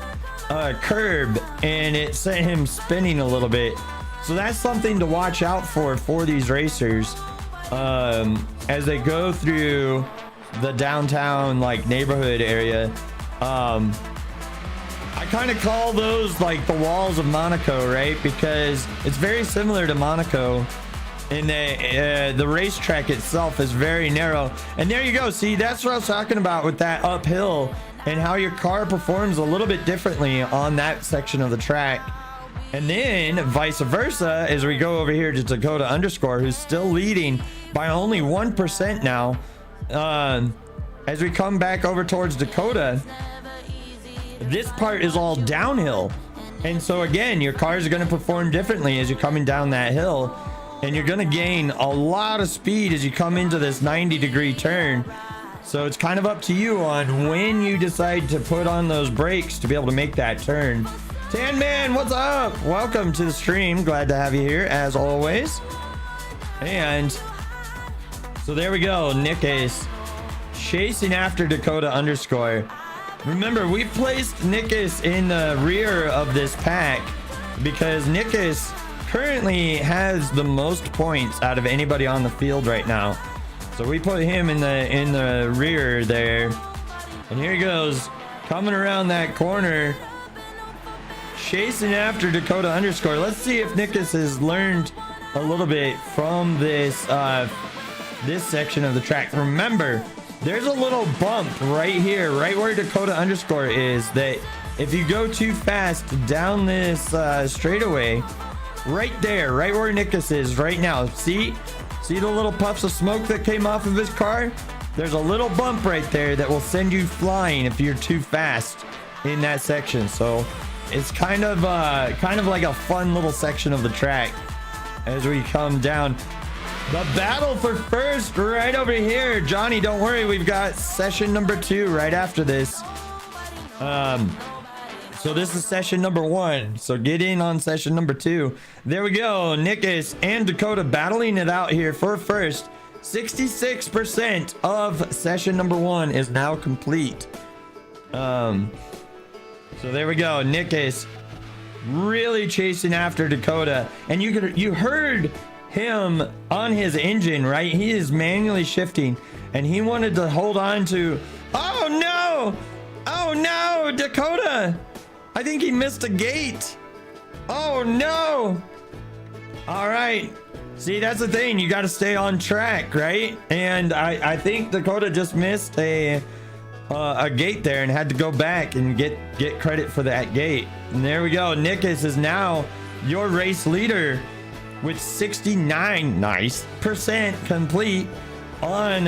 [SPEAKER 1] curb, and it sent him spinning a little bit. So that's something to watch out for these racers as they go through the downtown like neighborhood area. I kind of call those like the walls of Monaco, right? Because it's very similar to Monaco. And the racetrack itself is very narrow. And there you go. See, that's what I was talking about with that uphill and how your car performs a little bit differently on that section of the track. And then vice versa, as we go over here to Dakota underscore, who's still leading by only 1% now. As we come back over towards Dakota, this part is all downhill. And so again, your cars are going to perform differently as you're coming down that hill. And you're going to gain a lot of speed as you come into this 90-degree turn. So it's kind of up to you on when you decide to put on those brakes to be able to make that turn. Tan Man, what's up? Welcome to the stream. Glad to have you here as always. And so there we go. Nick is chasing after Dakota underscore. Remember, we placed Nickus in the rear of this pack because Nickus currently has the most points out of anybody on the field right now. So we put him in the rear there. And here he goes, coming around that corner, chasing after Dakota underscore. Let's see if Nickus has learned a little bit from this this section of the track. Remember, there's a little bump right here, right where Dakota underscore is, that if you go too fast down this straightaway, right there, right where Nickus is right now, see the little puffs of smoke that came off of his car? There's a little bump right there that will send you flying if you're too fast in that section. So it's kind of like a fun little section of the track as we come down. The battle for first right over here. Johnny, don't worry, we've got session number 2 right after this. So this is session number 1. So get in on session number 2. There we go. Nickus and Dakota battling it out here for first. 66% of session number 1 is now complete. So there we go. Nickus really chasing after Dakota, and you heard him on his engine, right? He is manually shifting, and he wanted to hold on to. Oh no, Dakota! I think he missed a gate. Oh no! All right. See, that's the thing. You got to stay on track, right? And I think Dakota just missed a gate there and had to go back and get credit for that gate. And there we go. Nickus is now your race leader with 69% complete on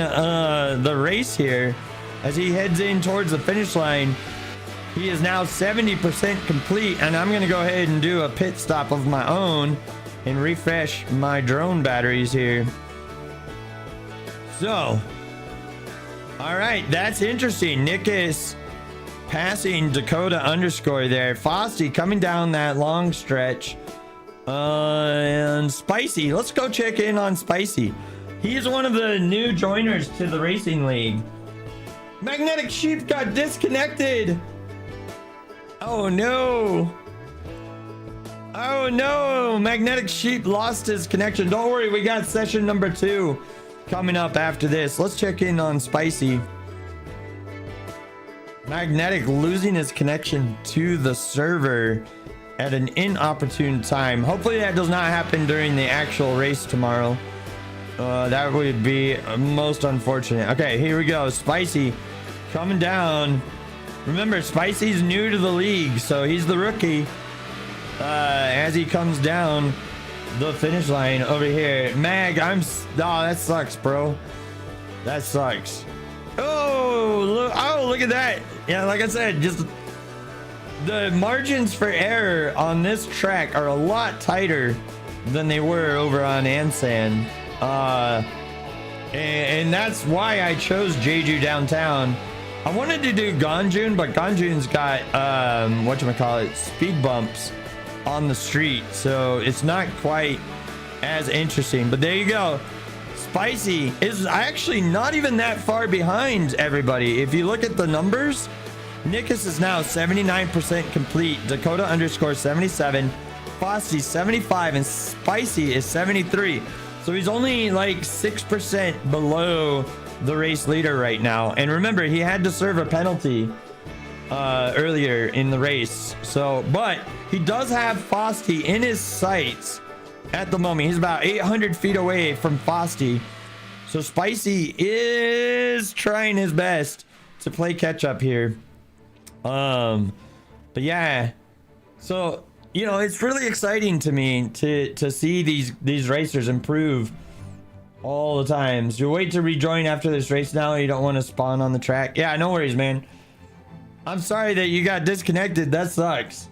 [SPEAKER 1] the race here as he heads in towards the finish line. He is now 70% complete, and I'm going to go ahead and do a pit stop of my own and refresh my drone batteries here. So, all right, that's interesting. Nickus passing Dakota underscore there. Fossey coming down that long stretch. And Spicy, let's go check in on Spicy. He's one of the new joiners to the racing league. Magnetic Sheep got disconnected. Oh no. Oh no, Magnetic Sheep lost his connection. Don't worry, we got session number 2 coming up after this. Let's check in on Spicy. Magnetic losing his connection to the server at an inopportune time. Hopefully that does not happen during the actual race tomorrow. That would be most unfortunate. Okay, here we go. Spicy coming down. Remember, Spicy's new to the league, so he's the rookie. As he comes down the finish line over here. Mag, oh, that sucks, bro. That sucks. Oh, look at that. Yeah, like I said, just the margins for error on this track are a lot tighter than they were over on Ansan. And that's why I chose Jeju downtown. I wanted to do Ganjun, but Ganjun's got whatchamacallit, speed bumps on the street, so it's not quite as interesting. But there you go. Spicy is actually not even that far behind everybody. If you look at the numbers, Nickus is now 79% complete, Dakota underscore 77, Fosti 75, and Spicy is 73. So he's only like 6% below the race leader right now. And remember, he had to serve a penalty earlier in the race. So, but he does have Fosti in his sights at the moment. He's about 800 feet away from Fosti. So Spicy is trying his best to play catch up here. But yeah, so you know, it's really exciting to me to see these racers improve all the time. So you wait to rejoin after this race now. You don't want to spawn on the track. Yeah, no worries, man. I'm sorry that you got disconnected. That sucks.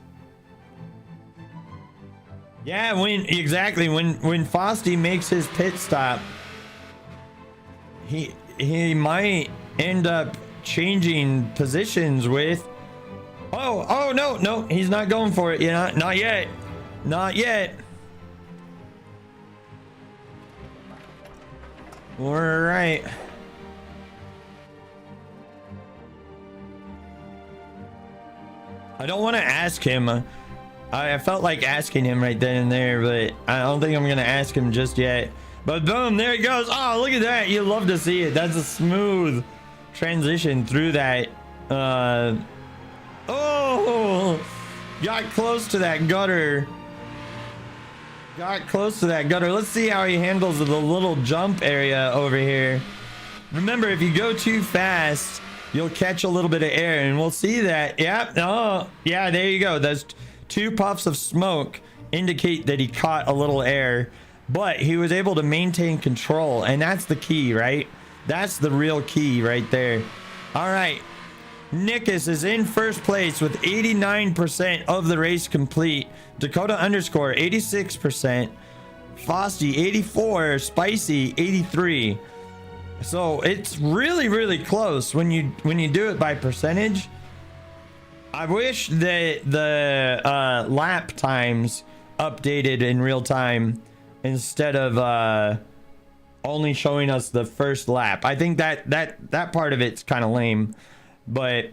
[SPEAKER 1] Yeah, when Fosti makes his pit stop, he might end up changing positions with. Oh no, he's not going for it. Yeah, not yet. All right. I don't want to ask him. I felt like asking him right then and there, but I don't think I'm gonna ask him just yet. But boom, there it goes. Oh, look at that. You love to see it. That's a smooth transition through that. Oh, got close to that gutter. Let's see how he handles the little jump area over here. Remember, if you go too fast, you'll catch a little bit of air, and we'll see that. Yeah. Oh, yeah, there you go. Those 2 puffs of smoke indicate that he caught a little air, but he was able to maintain control, and that's the key, right? That's the real key right there. All right. Nickus is in first place with 89% of the race complete. Dakota underscore 86%. Fosti 84. Spicy 83. So it's really close when you do it by percentage. I wish that the lap times updated in real time instead of only showing us the first lap. I think that part of it's kind of lame. But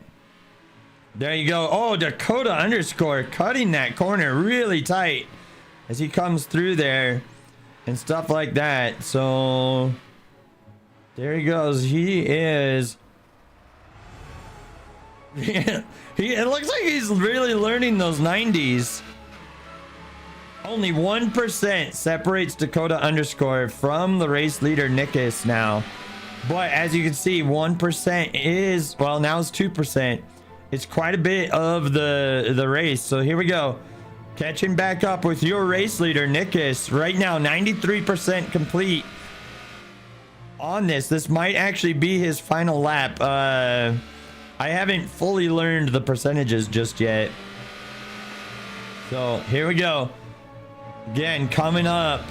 [SPEAKER 1] there you go. Oh, Dakota underscore cutting that corner really tight as he comes through there and stuff like that. So there he goes. He is. It looks like he's really learning those 90s. Only 1% separates Dakota underscore from the race leader Nickus now. But as you can see, 1% is, well, now it's 2%. It's quite a bit of the race. So here we go. Catching back up with your race leader, Nickus. Right now, 93% complete on this. This might actually be his final lap. I haven't fully learned the percentages just yet. So here we go. Again, coming up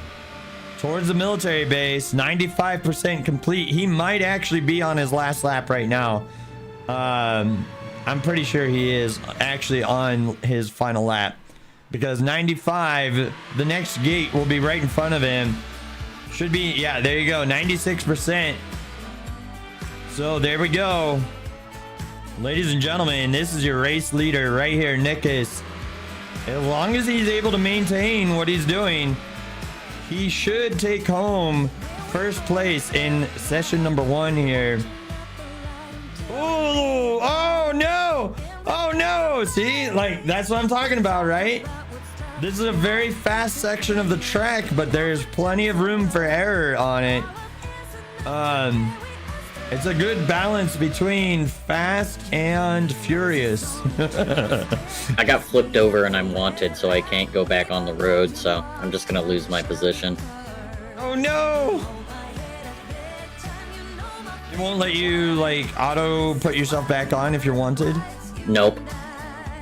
[SPEAKER 1] towards the military base, 95% complete. He might actually be on his last lap right now. I'm pretty sure he is actually on his final lap because 95, the next gate will be right in front of him. Should be, yeah, there you go, 96%. So there we go. Ladies and gentlemen, this is your race leader right here, Nickus. As long as he's able to maintain what he's doing, he should take home first place in session number 1 here. Oh no! Oh no! See, like that's what I'm talking about, right? This is a very fast section of the track, but there's plenty of room for error on it. It's a good balance between fast and furious.
[SPEAKER 10] I got flipped over and I'm wanted, so I can't go back on the road, so I'm just gonna lose my position.
[SPEAKER 1] Oh no! It won't let you like auto put yourself back on if you're wanted?
[SPEAKER 10] Nope.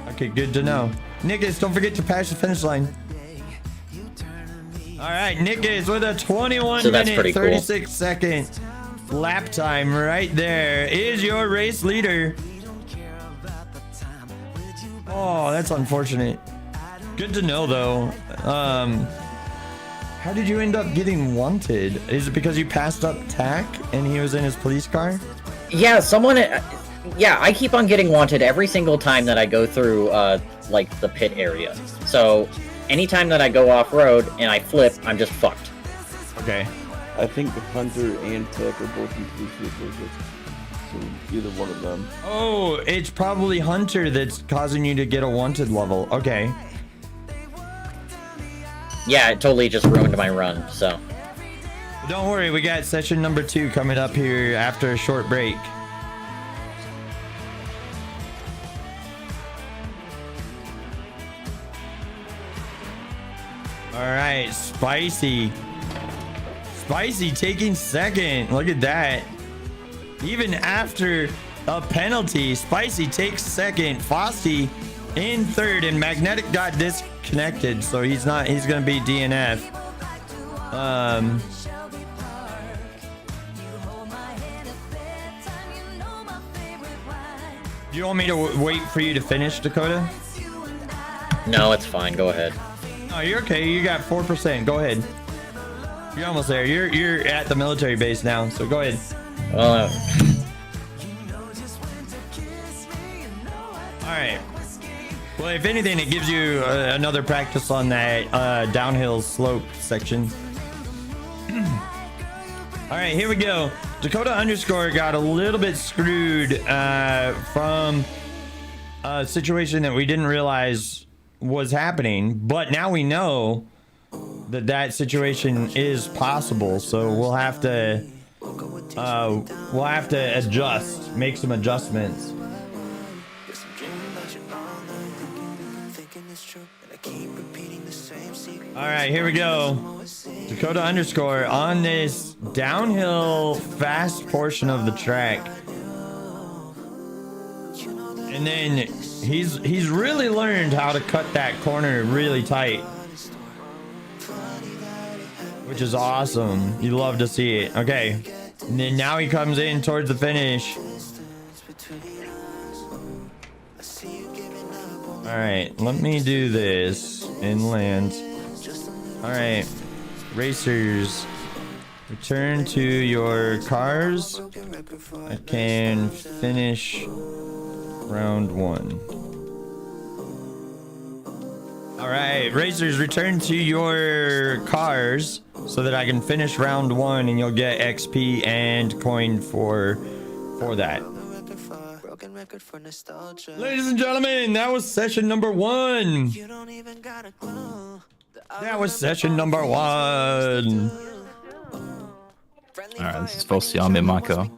[SPEAKER 1] Okay, good to know. Nickis, don't forget to pass the finish line. All right, Nickis with a 21-minute, 36-second lap time right there is your race leader. Oh, that's unfortunate. Good to know, though. How did you end up getting wanted? Is it because you passed up TAC and he was in his police car?
[SPEAKER 10] Yeah, someone... Yeah, I keep on getting wanted every single time that I go through, like, the pit area. So, anytime that I go off-road and I flip, I'm just fucked.
[SPEAKER 1] Okay.
[SPEAKER 2] I think Hunter and Tech are both in police vehicles. So, either one of them.
[SPEAKER 1] Oh, it's probably Hunter that's causing you to get a wanted level. Okay.
[SPEAKER 10] Yeah, it totally just ruined my run, so.
[SPEAKER 1] Don't worry, we got session number 2 coming up here after a short break. All right, Spicy taking second. Look at that. Even after a penalty, Spicy takes second. Frosty in third, and Magnetic got disconnected, so he's gonna be DNF. Do you want me to wait for you to finish, Dakota?
[SPEAKER 10] No, it's fine. Go ahead.
[SPEAKER 1] Oh, you're okay. You got 4%. Go ahead. You're almost there. You're at the military base now, so go ahead.
[SPEAKER 10] Well,
[SPEAKER 1] all right. Well, if anything, it gives you another practice on that downhill slope section. All right, here we go. Dakota underscore got a little bit screwed from a situation that we didn't realize was happening, but now we know that situation is possible, so we'll have to adjust, make some adjustments. All right, here we go. Dakota underscore on this downhill fast portion of the track, and then he's really learned how to cut that corner really tight, which is awesome. You love to see it. Okay, and then now he comes in towards the finish. All right, let me do this and land. All right, racers, return to your cars. I can finish round 1. All right, racers, return to your cars so that I can finish round 1, and you'll get XP and coin for that. Ladies and gentlemen, that was session number 1. That was session number 1.
[SPEAKER 8] Alright, this is Fossey. I'm in my car.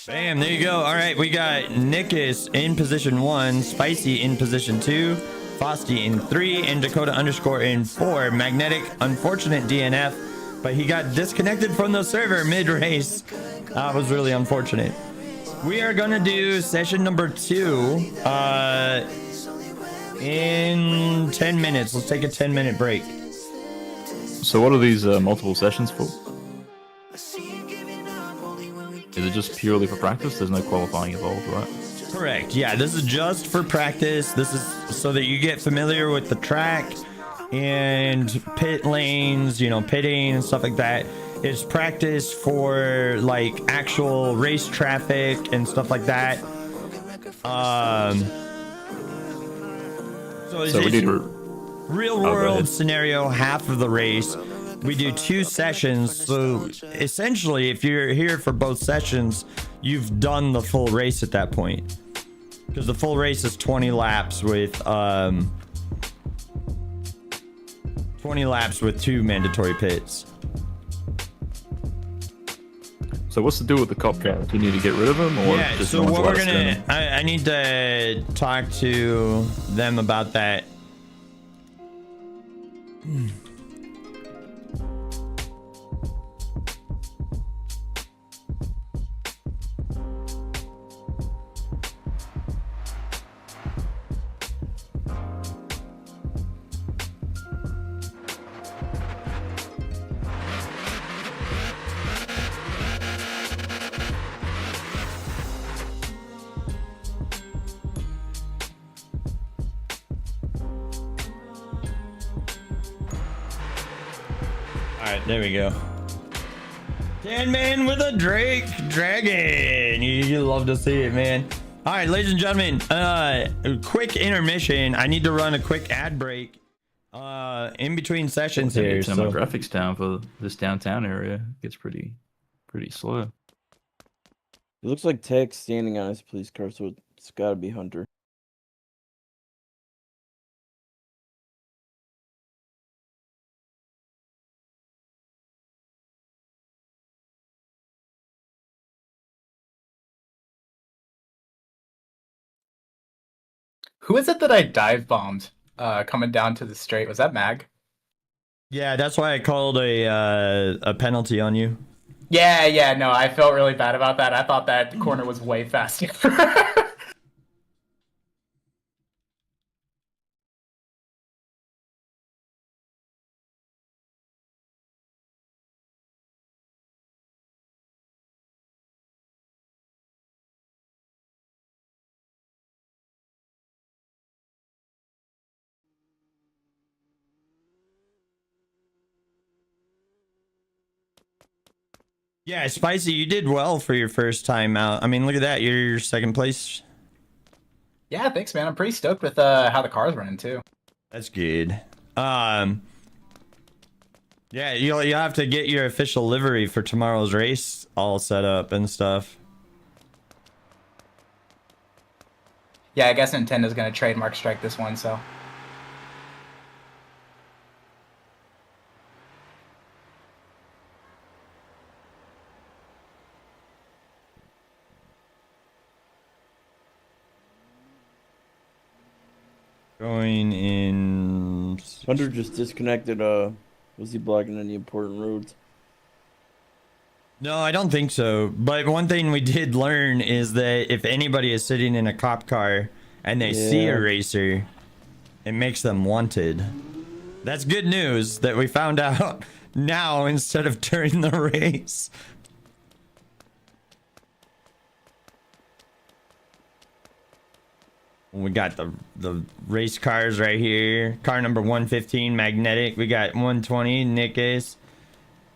[SPEAKER 1] Bam, there you go. All right, we got Nickis in position 1, Spicy in position 2, Frosty in 3, and Dakota underscore in 4. Magnetic, unfortunate DNF, but he got disconnected from the server mid-race. That was really unfortunate. We are gonna do session number 2 in 10 minutes. Let's take a 10-minute break.
[SPEAKER 8] So what are these multiple sessions for? Is it just purely for practice? There's no qualifying involved, right?
[SPEAKER 1] Correct. Yeah, this is just for practice. This is so that you get familiar with the track and pit lanes, you know, pitting and stuff like that. It's practice for like actual race traffic and stuff like that.
[SPEAKER 8] So we need to
[SPEAKER 1] real
[SPEAKER 8] go
[SPEAKER 1] world
[SPEAKER 8] ahead.
[SPEAKER 1] scenario, half of the race. We do 2 sessions, so essentially, if you're here for both sessions, you've done the full race at that point. Because the full race is 20 laps with 20 laps with 2 mandatory pits.
[SPEAKER 8] So what's the deal with the cop car? Do you need to get rid of him, or
[SPEAKER 1] Yeah,
[SPEAKER 8] just
[SPEAKER 1] so
[SPEAKER 8] no one's
[SPEAKER 1] what we're
[SPEAKER 8] allowed to
[SPEAKER 1] gonna,
[SPEAKER 8] stand him?
[SPEAKER 1] I need to talk to them about that. Alright, there we go. Tan Man with a dragon. You love to see it, man. Alright, ladies and gentlemen, quick intermission. I need to run a quick ad break in between sessions here.
[SPEAKER 8] Turn
[SPEAKER 1] So
[SPEAKER 8] my graphics down for this downtown area. It gets pretty slow.
[SPEAKER 2] It looks like Tech's standing on his police car, so it's gotta be Hunter.
[SPEAKER 9] Who is it that I dive bombed coming down to the straight? Was that Mag?
[SPEAKER 1] yeah, that's why I called a penalty on you.
[SPEAKER 9] Yeah, no, I felt really bad about that. I thought that corner was way faster.
[SPEAKER 1] Yeah, Spicy, you did well for your first time out. I mean, look at that. You're second place.
[SPEAKER 9] Yeah, thanks, man. I'm pretty stoked with how the car's running too.
[SPEAKER 1] That's good. Yeah, you'll have to get your official livery for tomorrow's race all set up and stuff.
[SPEAKER 9] Yeah, I guess Nintendo's gonna trademark strike this one, so.
[SPEAKER 1] Going in.
[SPEAKER 2] Hunter just disconnected. Was he blocking any important roads?
[SPEAKER 1] No, I don't think so. But one thing we did learn is that if anybody is sitting in a cop car and they see a racer, it makes them wanted. That's good news that we found out now instead of during the race. We got the race cars right here. Car number 115, Magnetic. We got 120, Nickus.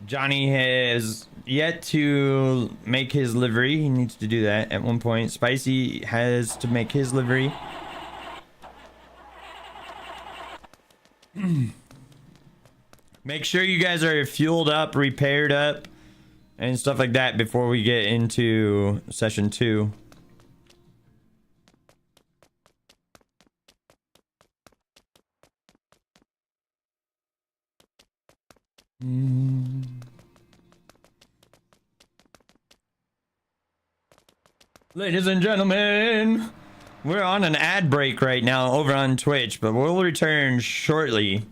[SPEAKER 1] Johnny has yet to make his livery. He needs to do that at one point. Spicy has to make his livery. Make sure you guys are fueled up, repaired up, and stuff like that before we get into session 2. Ladies and gentlemen, we're on an ad break right now over on Twitch, but we'll return shortly.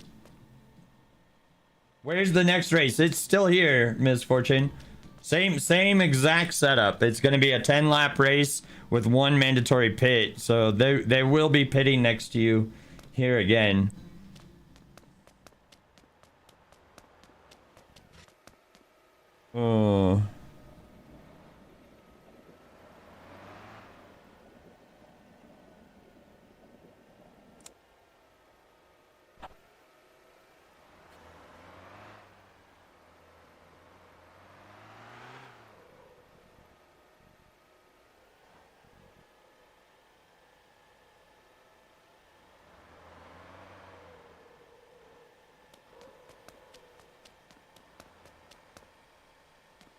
[SPEAKER 1] Where's the next race? It's still here, Miss Fortune. Same exact setup. It's going to be a 10-lap race with 1 mandatory pit. So they will be pitting next to you here again. Oh.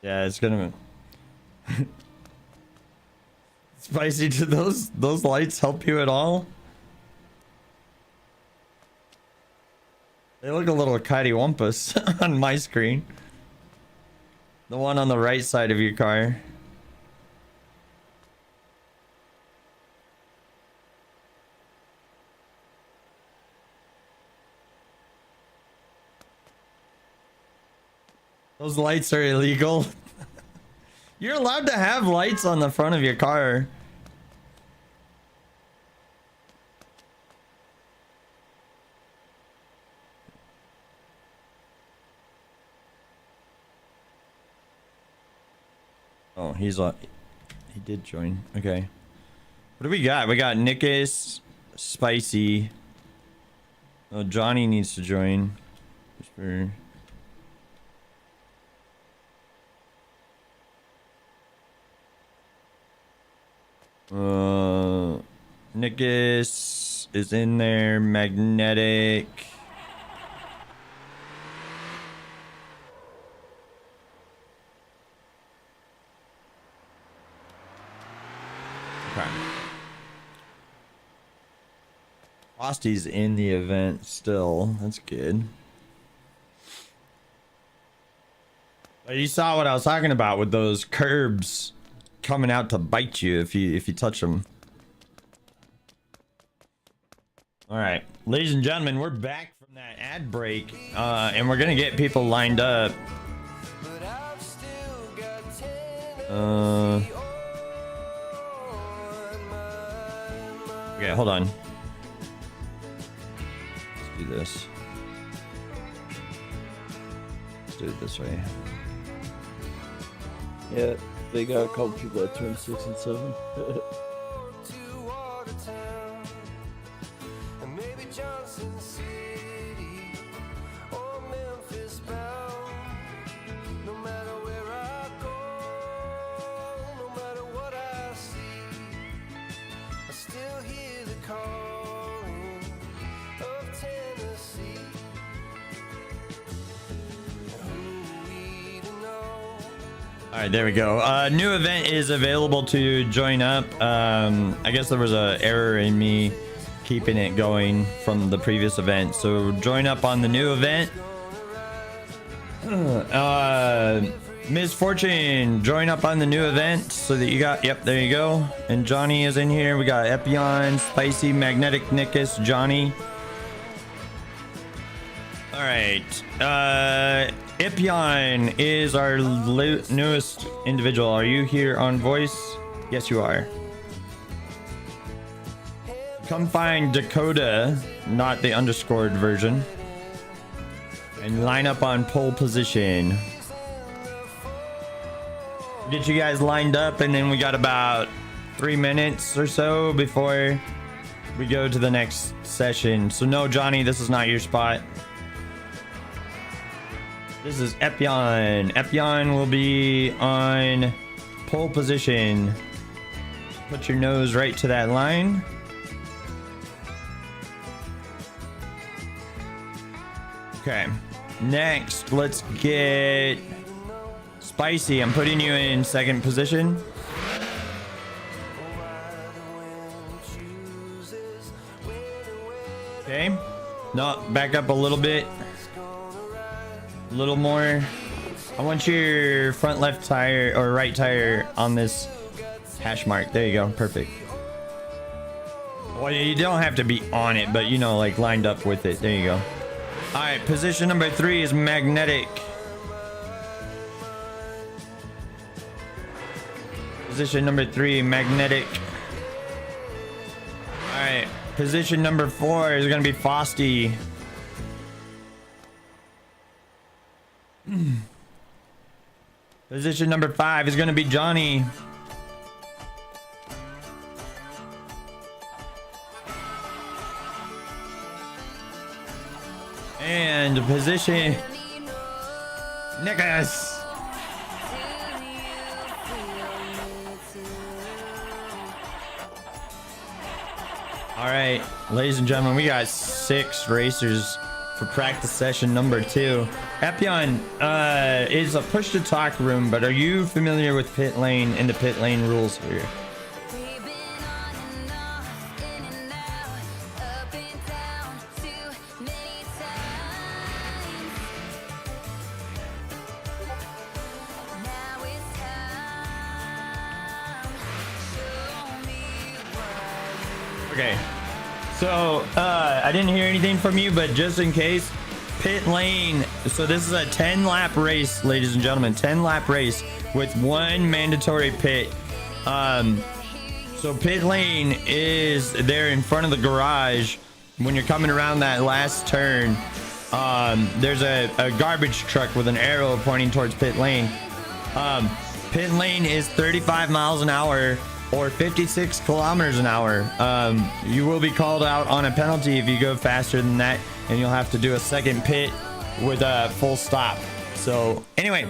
[SPEAKER 1] Yeah, it's gonna. Spicy, do those lights help you at all? They look a little cattywampus on my screen. The one on the right side of your car. Those lights are illegal. You're allowed to have lights on the front of your car. Oh, he's on. He did join. Okay. What do we got? We got Nickus, Spicy. Oh, Johnny needs to join. Whisper. Nickus is in there. Magnetic. Okay. Frosty's in the event still. That's good. But you saw what I was talking about with those curbs coming out to bite you if you touch them. All right, ladies and gentlemen, we're back from that ad break, and we're gonna get people lined up. Okay, hold on. Let's do this. Let's do it this way.
[SPEAKER 2] Yeah, they got a couple people that turned 6 and 7.
[SPEAKER 1] All right, there we go. New event is available to join up. I guess there was an error in me keeping it going from the previous event. So join up on the new event. Ms. Fortune, join up on the new event so that you got, yep, there you go. And Johnny is in here. We got Epion, Spicy, Magnetic, Nickus, Johnny. All right. Epion is our newest individual. Are you here on voice? Yes, you are. Come find Dakota, not the underscored version, and line up on pole position. Get you guys lined up, and then we got about 3 minutes or so before we go to the next session. So no, Johnny, this is not your spot. This is Epion. Epion will be on pole position. Put your nose right to that line. Okay. Next, let's get Spicy. I'm putting you in second position. Okay. No, back up a little bit. A little more. I want your front left tire or right tire on this hash mark. There you go. Perfect. Well, you don't have to be on it, but you know, like lined up with it. There you go. All right. Position number 3 is Magnetic. Position number 3, Magnetic. All right. Position number 4 is going to be Frosty. Position number 5 is going to be Johnny. And position Nickus. All right, ladies and gentlemen, we got 6 racers for practice session number 2. Epion is a push to talk room, but are you familiar with pit lane and the pit lane rules here? Okay, so I didn't hear anything from you, but just in case, pit lane. So this is a 10-lap race, ladies and gentlemen, 10-lap race with 1 mandatory pit. So pit lane is there in front of the garage. When you're coming around that last turn, there's a garbage truck with an arrow pointing towards pit lane. Pit lane is 35 miles an hour or 56 kilometers an hour. You will be called out on a penalty if you go faster than that, and you'll have to do a second pit with a full stop. So anyway,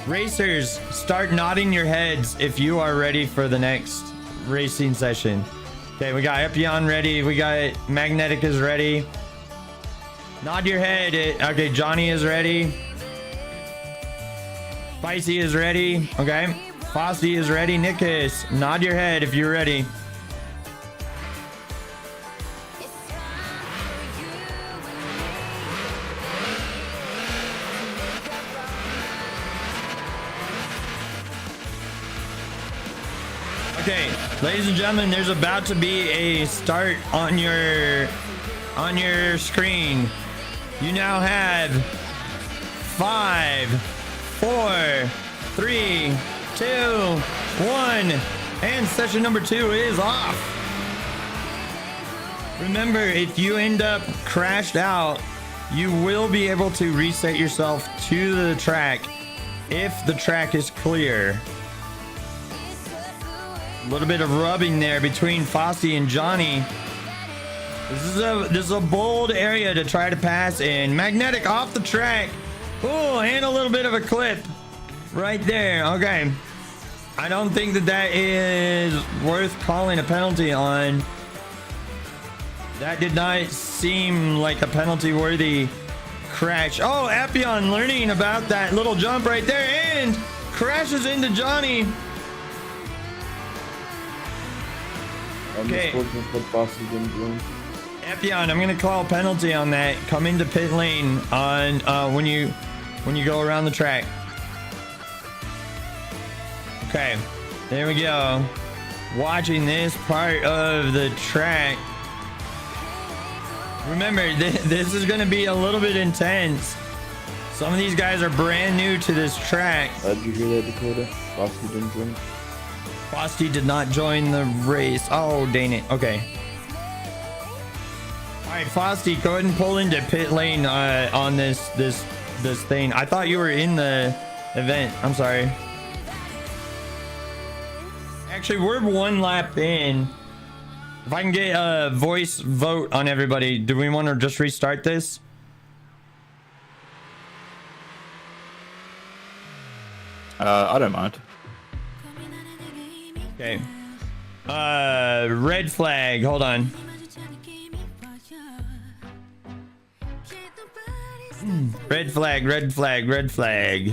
[SPEAKER 1] racers, start nodding your heads if you are ready for the next racing session. Okay, we got Epion ready, we got Magnetic is ready. Nod your head. Okay, Johnny is ready. Spicy is ready. Okay, Fossy is ready. Nickus, nod your head if you're ready. Okay, ladies and gentlemen, there's about to be a start on your screen. You now have 5, 4, 3, 2, 1, and session number 2 is off. Remember, if you end up crashed out, you will be able to reset yourself to the track if the track is clear. A little bit of rubbing there between Fossy and Johnny. This is a bold area to try to pass in. Magnetic off the track. Oh, and a little bit of a clip right there. Okay, I don't think that is worth calling a penalty on. That did not seem like a penalty worthy crash. Oh, Epion learning about that little jump right there and crashes into Johnny. Okay, Epion, I'm gonna call a penalty on that. Come into pit lane on when you go around the track. Okay, there we go. Watching this part of the track. Remember, this is gonna be a little bit intense. Some of these guys are brand new to this track.
[SPEAKER 2] Did you hear that, Dakota? Frosty didn't join.
[SPEAKER 1] Frosty did not join the race. Oh, dang it. Okay. All right, Frosty, go ahead and pull into pit lane on this thing. I thought you were in the event. I'm sorry. Actually, we're 1 lap in. If I can get a voice vote on everybody, do we want to just restart this?
[SPEAKER 8] I don't mind.
[SPEAKER 1] Okay. Red flag. Hold on. Red flag, red flag, red flag.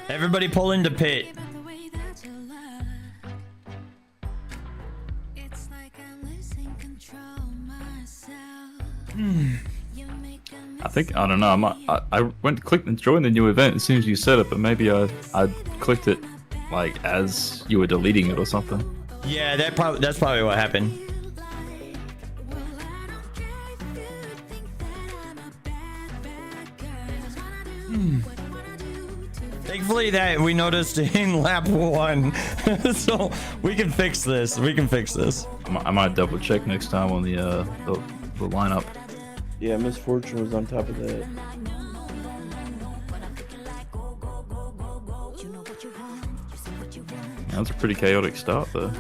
[SPEAKER 1] Everybody pull into pit.
[SPEAKER 8] I don't know. I went to click and join the new event as soon as you said it, but maybe I clicked it like as you were deleting it or something.
[SPEAKER 1] Yeah, that's probably what happened. Thankfully that we noticed in lap 1. So we can fix this.
[SPEAKER 8] I might double check next time on the lineup.
[SPEAKER 2] Yeah, Misfortune was on top of that.
[SPEAKER 8] That was a pretty chaotic start though.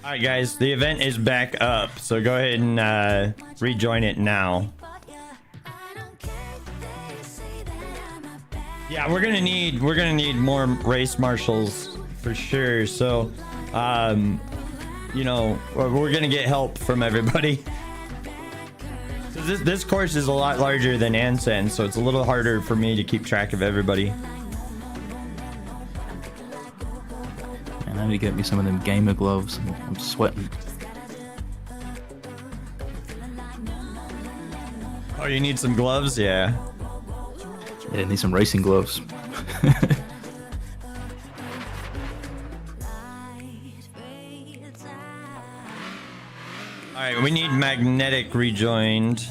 [SPEAKER 1] All right, guys, the event is back up, so go ahead and rejoin it now. Yeah, we're gonna need more race marshals for sure. So, you know, we're gonna get help from everybody. This course is a lot larger than Ansen, so it's a little harder for me to keep track of everybody.
[SPEAKER 8] And I need to get me some of them gamer gloves. I'm sweating.
[SPEAKER 1] Oh, you need some gloves? Yeah.
[SPEAKER 8] Yeah, I need some racing gloves.
[SPEAKER 1] Alright, we need magnetic rejoined.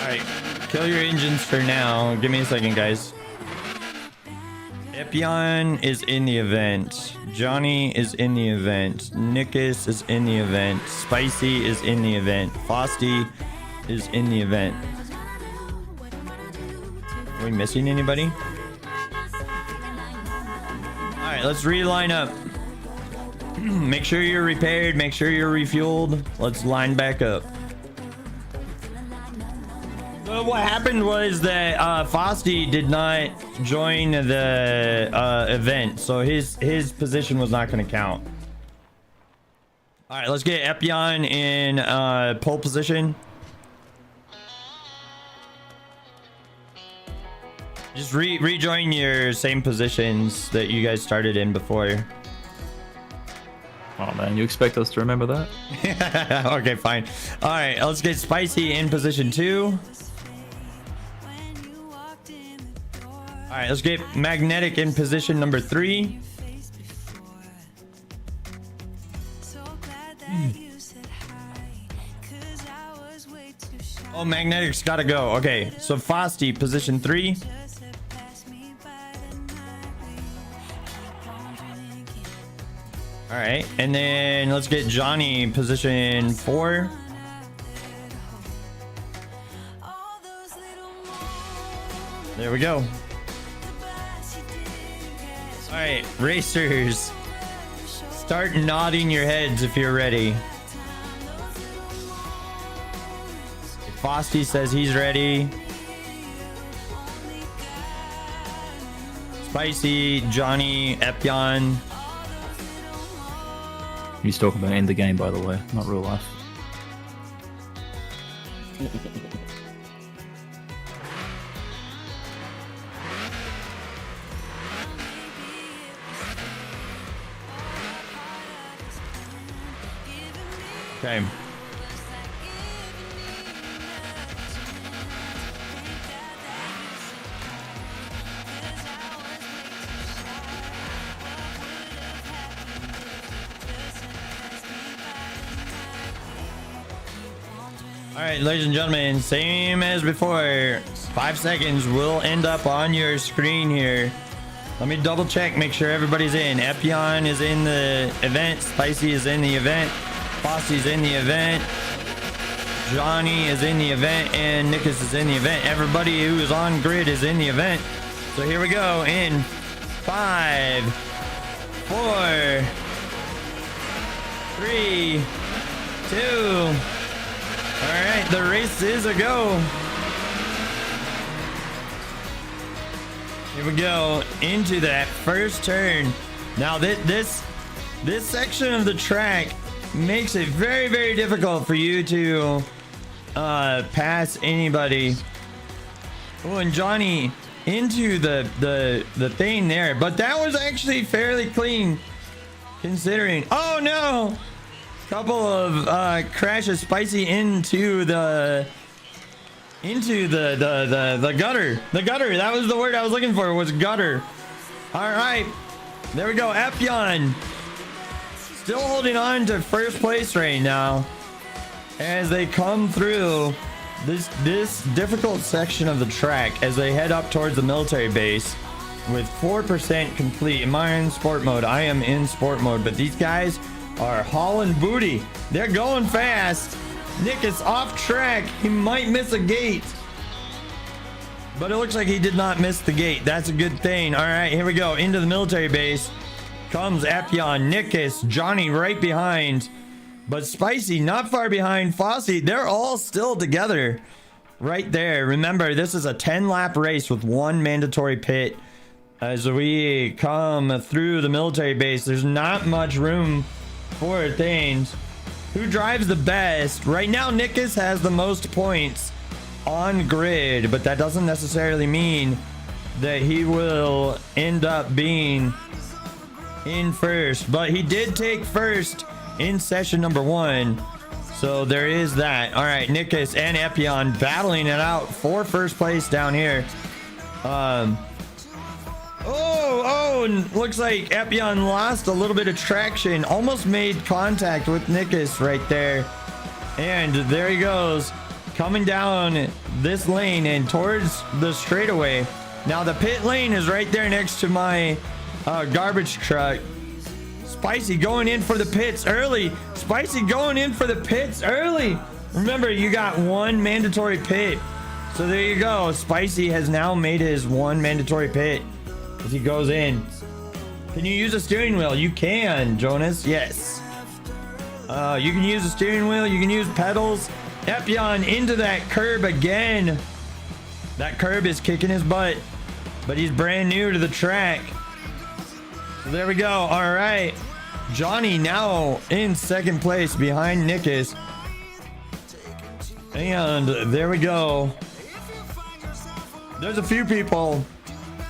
[SPEAKER 1] Alright, kill your engines for now. Give me a second, guys. e14 is in the event. Johnny is in the event. Nickus is in the event. Spicy is in the event. Frosty is in the event. Are we missing anybody? Alright, let's reline up. Make sure you're repaired. Make sure you're refueled. Let's line back up. So what happened was that Frosty did not join the event, so his position was not going to count. All right, let's get e14 in pole position. Just rejoin your same positions that you guys started in before.
[SPEAKER 8] Oh man, you expect us to remember that?
[SPEAKER 1] Okay, fine. All right, let's get Spicy in position 2. All right, let's get Magnetic in position number 3. Oh, Magnetic's gotta go. Okay, so Frosty, position 3. All right, and then let's get Johnny, position 4. There we go. All right, racers, start nodding your heads if you're ready. If Frosty says he's ready. Spicy, Johnny, e14.
[SPEAKER 8] He's talking about end the game, by the way, not real life.
[SPEAKER 1] Okay. All right, ladies and gentlemen, same as before. 5 seconds will end up on your screen here. Let me double check, make sure everybody's in. e14 is in the event. Spicy is in the event. Frosty's in the event. Johnny is in the event. And Nickus is in the event. Everybody who is on grid is in the event. So here we go in 5, 4, 3, 2. All right, the race is a go. Here we go into that first turn. Now this section of the track makes it very, very difficult for you to pass anybody. Oh, and Johnny into the thing there, but that was actually fairly clean considering. Oh no! Couple of crashes. Spicy into the gutter. The gutter, that was the word I was looking for, was gutter. All right, there we go. e14 still holding on to first place right now as they come through this difficult section of the track as they head up towards the military base with 4% complete. Am I in sport mode? I am in sport mode, but these guys are hauling booty. They're going fast. Nick is off track. He might miss a gate, but it looks like he did not miss the gate. That's a good thing. All right, here we go into the military base. comes Epion, Nickus, Johnny right behind. But Spicy not far behind. Fossey, they're all still together right there. Remember, this is a 10-lap race with one mandatory pit. As we come through the military base, there's not much room for things. Who drives the best? Right now, Nickus has the most points on grid, but that doesn't necessarily mean that he will end up being in first. But he did take first in session number 1. So there is that. All right, Nickus and Epion battling it out for first place down here. And looks like Epion lost a little bit of traction. Almost made contact with Nickus right there. And there he goes, coming down this lane and towards the straightaway. Now the pit lane is right there next to my garbage truck. Spicy going in for the pits early. Spicy going in for the pits early. Remember, you got one mandatory pit. So there you go. Spicy has now made his one mandatory pit as he goes in. Can you use a steering wheel? You can, Jonas. Yes. You can use a steering wheel. You can use pedals. Epion into that curb again. That curb is kicking his butt, but he's brand new to the track. So there we go. All right. Johnny now in second place behind Nickus. And there we go. There's a few people.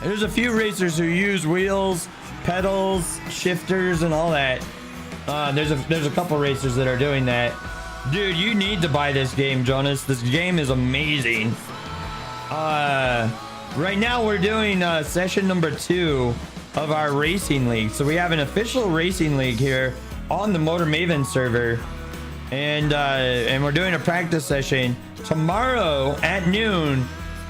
[SPEAKER 1] There's a few racers who use wheels, pedals, shifters, and all that. There's a couple racers that are doing that. Dude, you need to buy this game, Jonas. This game is amazing. Right now we're doing session number 2 of our racing league. So we have an official racing league here on the Motor Maven server, and we're doing a practice session. Tomorrow at noon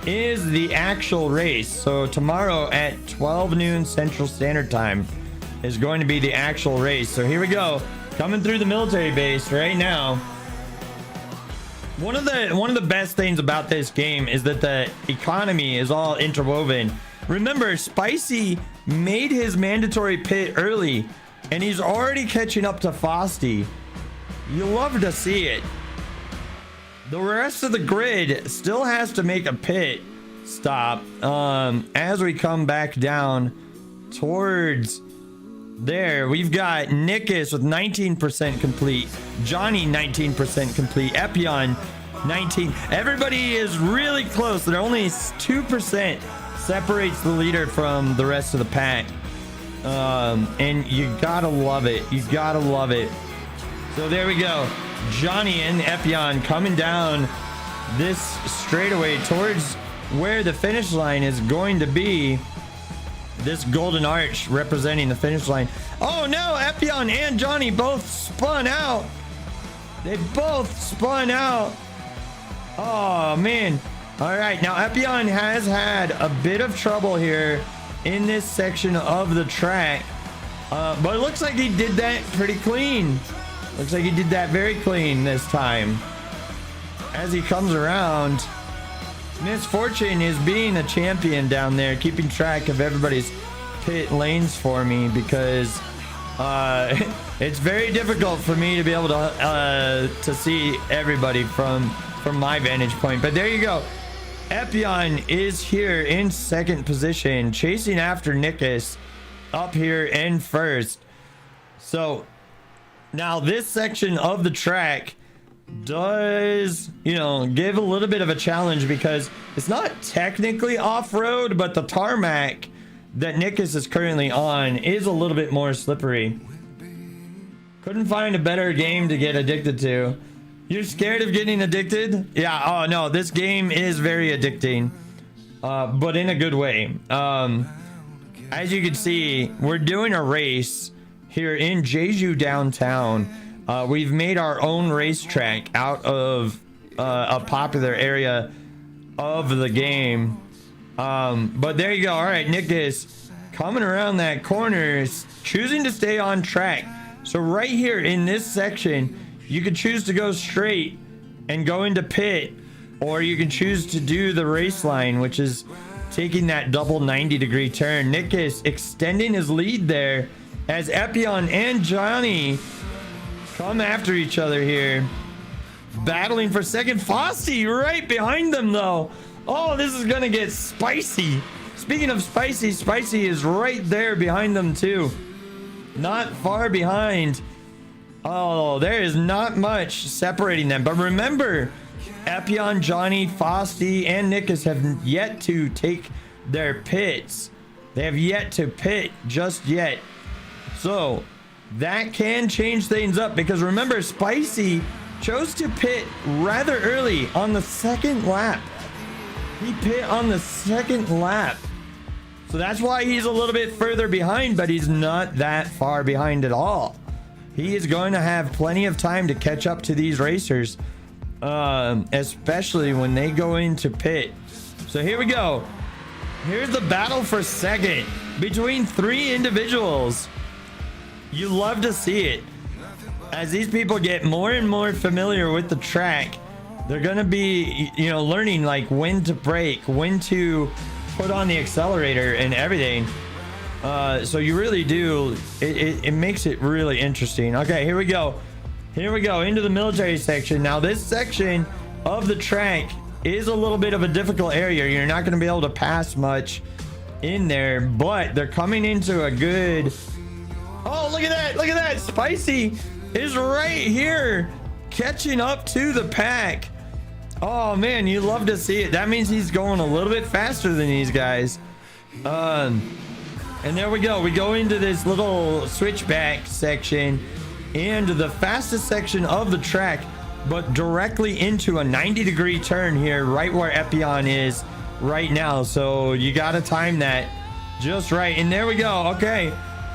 [SPEAKER 1] is the actual race. So tomorrow at 12 noon Central Standard Time is going to be the actual race. So here we go, coming through the military base right now. One of the best things about this game is that the economy is all interwoven. Remember, Spicy made his mandatory pit early, and he's already catching up to Frosty. You love to see it. The rest of the grid still has to make a pit stop as we come back down towards there. We've got Nickus with 19% complete, Johnny 19% complete, Epion 19. Everybody is really close. They're only 2% separates the leader from the rest of the pack. And you gotta love it. You gotta love it. So there we go. Johnny and Epion coming down this straightaway towards where the finish line is going to be. This golden arch representing the finish line. Oh no, Epion and Johnny both spun out. They both spun out. Oh man. All right, now Epion has had a bit of trouble here in this section of the track, but it looks like he did that pretty clean. Looks like he did that very clean this time. As he comes around, Misfortune is being a champion down there, keeping track of everybody's pit lanes for me, because it's very difficult for me to be able to see everybody from my vantage point. But there you go. Epion is here in second position, chasing after Nickus up here in first. So now this section of the track does, give a little bit of a challenge, because it's not technically off-road, but the tarmac that Nickus is currently on is a little bit more slippery. Couldn't find a better game to get addicted to. You're scared of getting addicted? Yeah, oh no, this game is very addicting, but in a good way. As you can see, we're doing a race here in Jeju downtown. We've made our own racetrack out of a popular area of the game. But there you go. All right, Nickus coming around that corner, choosing to stay on track. So right here in this section, you can choose to go straight and go into pit, or you can choose to do the race line, which is taking that double 90-degree turn. Nickus extending his lead there as Epion and Johnny come after each other here. Battling for second. Fossey right behind them, though. Oh, this is going to get spicy. Speaking of spicy, Spicy is right there behind them, too. Not far behind. Oh, there is not much separating them. But remember, Epion, Johnny, Fossey, and Nickus have yet to take their pits. They have yet to pit just yet. So that can change things up, because remember, Spicy chose to pit rather early on the second lap. He pit on the second lap. So that's why he's a little bit further behind, but he's not that far behind at all. He is going to have plenty of time to catch up to these racers, especially when they go into pit. So here we go. Here's the battle for second between three individuals. You love to see it. As these people get more and more familiar with the track, they're going to be, you know, learning like when to brake, when to put on the accelerator and everything. So you really do, it makes it really interesting. Okay, here we go. Here we go into the military section. Now this section of the track is a little bit of a difficult area. You're not going to be able to pass much in there, but they're coming into a good... Oh, look at that. Look at that. Spicy is right here catching up to the pack. Oh, man, you love to see it. That means he's going a little bit faster than these guys. And there we go. We go into this little switchback section and the fastest section of the track, but directly into a 90-degree turn here, right where Epion is right now. So you got to time that just right. And there we go. Okay.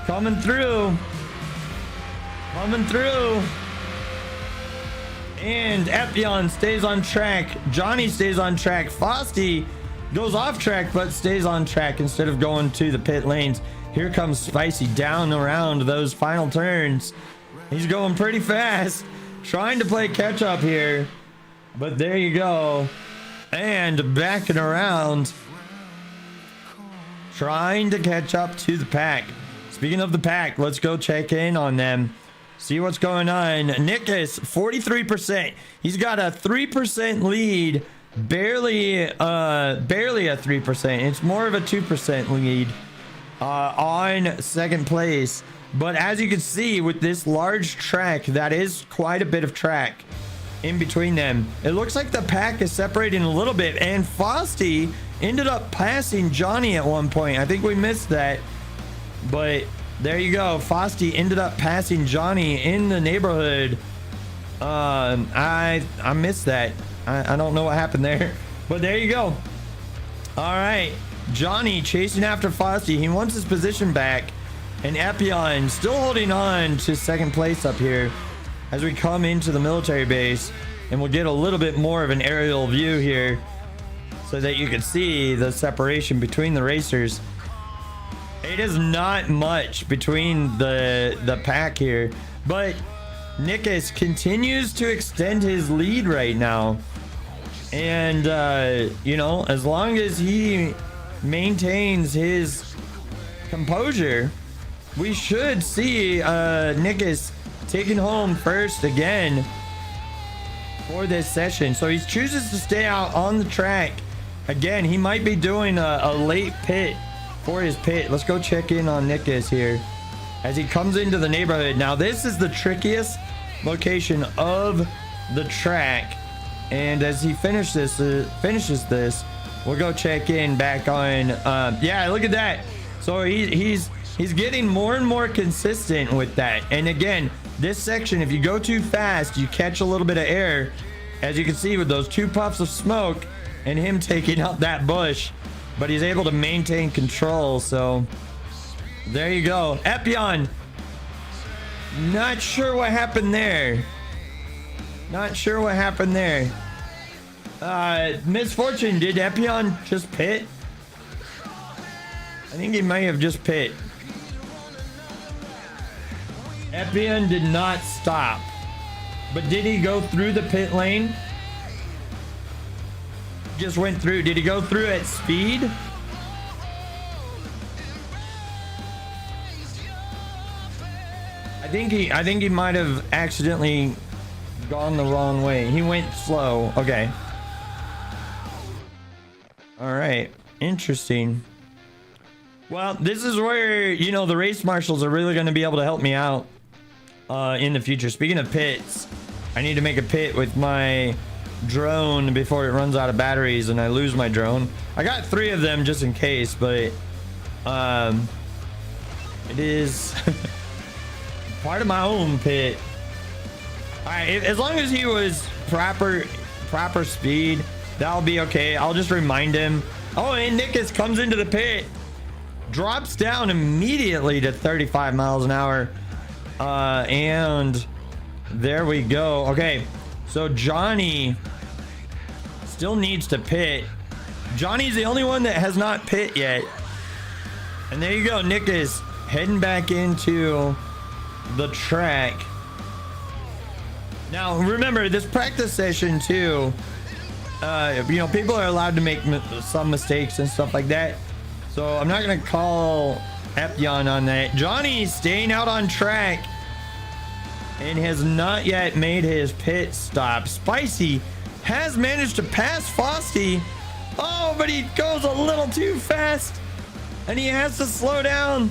[SPEAKER 1] Coming through. Coming through. And Epion stays on track. Johnny stays on track. Fossey goes off track, but stays on track instead of going to the pit lanes. Here comes Spicy down around those final turns. He's going pretty fast, trying to play catch up here. But there you go. And backing around, trying to catch up to the pack. Speaking of the pack, let's go check in on them. See what's going on. Nickus, 43%. He's got a 3% lead. Barely a 3%. It's more of a 2% lead on second place. But as you can see, with this large track, that is quite a bit of track in between them. It looks like the pack is separating a little bit. And Fossey ended up passing Johnny at one point. I think we missed that. But there you go. Fossey ended up passing Johnny in the neighborhood. I missed that. I don't know what happened there. But there you go. All right. Johnny chasing after Fossey. He wants his position back. And Epion still holding on to second place up here as we come into the military base. And we'll get a little bit more of an aerial view here so that you can see the separation between the racers. It is not much between the pack here, but Nickus continues to extend his lead right now. And, you know, as long as he maintains his composure, we should see Nickus taking home first again for this session. So he chooses to stay out on the track. Again, he might be doing a late pit for his pit. Let's go check in on Nickus here as he comes into the neighborhood. Now this is the trickiest location of the track, and as he finishes this, we'll go check in back on yeah, look at that. So he's getting more and more consistent with that. And again, this section, if you go too fast, you catch a little bit of air, as you can see with those two puffs of smoke and him taking out that bush. But he's able to maintain control, so there you go. Epion, not sure what happened there. Not sure what happened there. Misfortune, did Epion just pit? I think he may have just pit. Epion did not stop. But did he go through the pit lane? Just went through. Did he go through at speed? I think he might have accidentally gone the wrong way. He went slow. Okay. All right. Interesting. Well, this is where, you know, the race marshals are really going to be able to help me out in the future. Speaking of pits, I need to make a pit with my drone before it runs out of batteries and I lose my drone. I got 3 of them just in case, but it is part of my own pit. All right, as long as he was proper speed, that'll be okay. I'll just remind him. Oh, and Nickus comes into the pit, drops down immediately to 35 miles an hour, and there we go. Okay, so Johnny still needs to pit. Johnny's the only one that has not pit yet, and there you go. Nickus heading back into the track. Now remember, this practice session too, you know, people are allowed to make some mistakes and stuff like that, so I'm not gonna call Epion on that. Johnny's staying out on track and has not yet made his pit stop. Spicy has managed to pass Frosty. Oh, but he goes a little too fast and he has to slow down.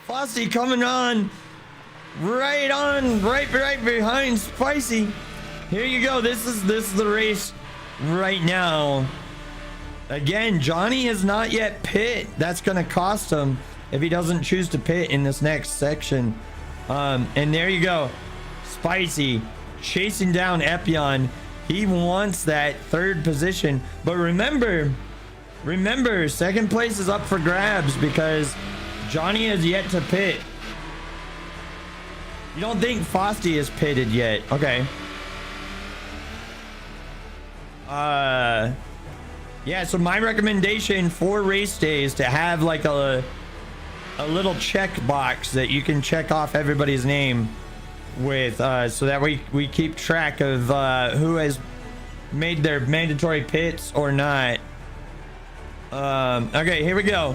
[SPEAKER 1] Frosty coming on right behind Spicy. Here you go. This is the race right now. Again, Johnny has not yet pit. That's gonna cost him if he doesn't choose to pit in this next section. And there you go. Spicy chasing down Epion. He wants that 3rd position, but remember, second place is up for grabs because Johnny has yet to pit. You don't think Frosty is pitted yet? Okay. Yeah, so my recommendation for race day is to have like a little check box that you can check off everybody's name with, so that we keep track of who has made their mandatory pits or not. Okay, here we go.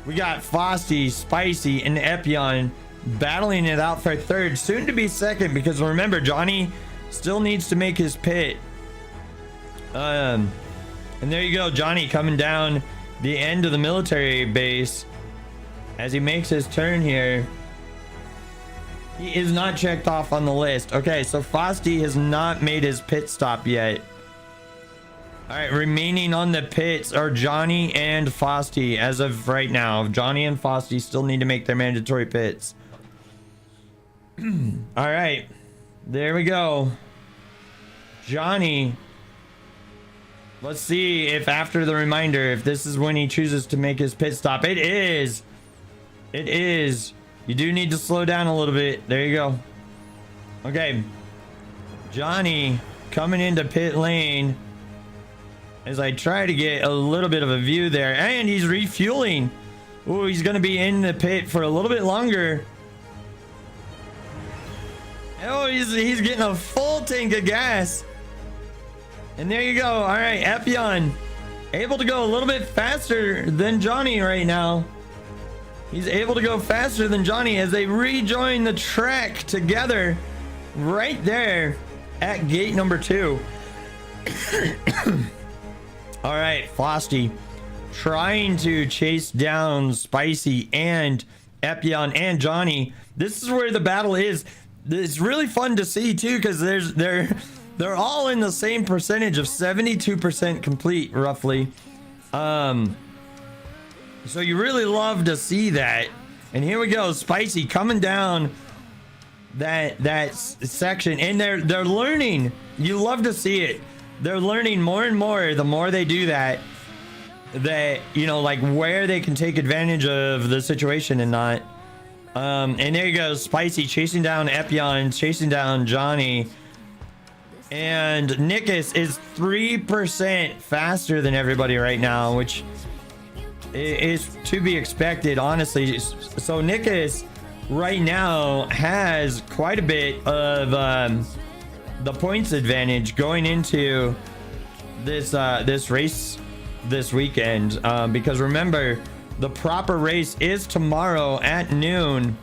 [SPEAKER 1] We got Frosty, Spicy, and Epion battling it out for 3rd, soon to be 2nd, because remember, Johnny still needs to make his pit. And there you go, Johnny coming down the end of the military base as he makes his turn here. He is not checked off on the list. Okay, so Frosty has not made his pit stop yet. All right, remaining on the pits are Johnny and Frosty as of right now. Johnny and Frosty still need to make their mandatory pits. All right, there we go. Johnny. Let's see if after the reminder, if this is when he chooses to make his pit stop. It is. It is. You do need to slow down a little bit. There you go. Okay. Johnny coming into pit lane as I try to get a little bit of a view there. And he's refueling. Oh, he's going to be in the pit for a little bit longer. Oh, he's getting a full tank of gas. And there you go. All right, Epion able to go a little bit faster than Johnny right now. He's able to go faster than Johnny as they rejoin the track together right there at gate number 2. All right, Frosty trying to chase down Spicy and Epion and Johnny. This is where the battle is. It's really fun to see too, because they're all in the same percentage of 72% complete roughly. So you really love to see that. And here we go, Spicy coming down that section, and they're learning. You love to see it. They're learning more and more the more they do that, you know, like where they can take advantage of the situation and not. And there you go, Spicy chasing down Epion, chasing down Johnny. And Nickus is 3% faster than everybody right now, which is to be expected, honestly. So Nickus right now has quite a bit of the points advantage going into this race this weekend, because remember, the proper race is tomorrow at noon.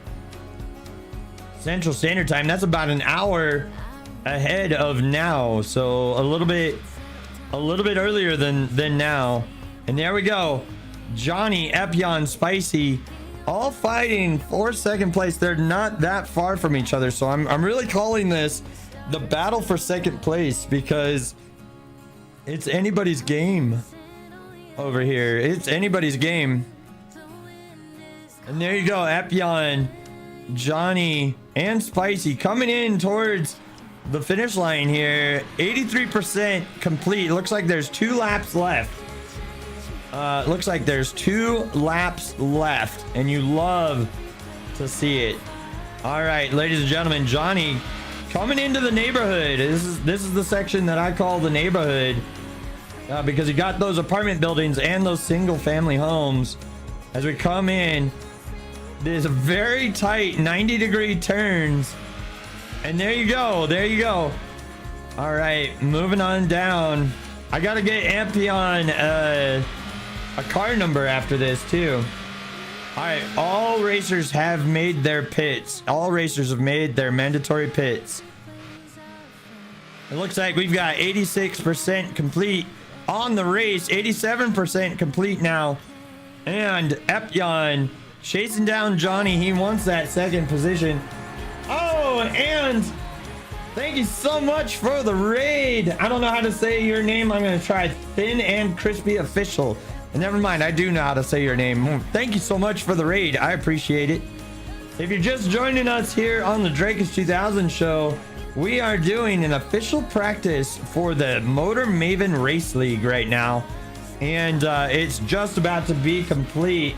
[SPEAKER 1] Central Standard Time. That's about an hour ahead of now. So a little bit earlier than now. And there we go. Johnny, Epion, Spicy, all fighting for second place. They're not that far from each other. So I'm really calling this the battle for second place because it's anybody's game over here. It's anybody's game. And there you go, Epion, Johnny, and Spicy coming in towards the finish line here. 83% complete. Looks like there's 2 laps left. Looks like there's 2 laps left, and you love to see it. All right, ladies and gentlemen, Johnny coming into the neighborhood. This is the section that I call the neighborhood because you got those apartment buildings and those single family homes. As we come in, there's a very tight 90-degree turns, and there you go. All right, moving on down. I gotta get Ampion a car number after this too. All right, all racers have made their pits. All racers have made their mandatory pits. It looks like we've got 86% complete on the race, 87% complete now, and Epion chasing down Johnny. He wants that second position. Oh, and thank you so much for the raid. I don't know how to say your name. I'm going to try Thin and Crispy Official. And never mind, I do know how to say your name. Thank you so much for the raid. I appreciate it. If you're just joining us here on the Drakes 2000 show, we are doing an official practice for the Motor Maven Race League right now. And it's just about to be complete.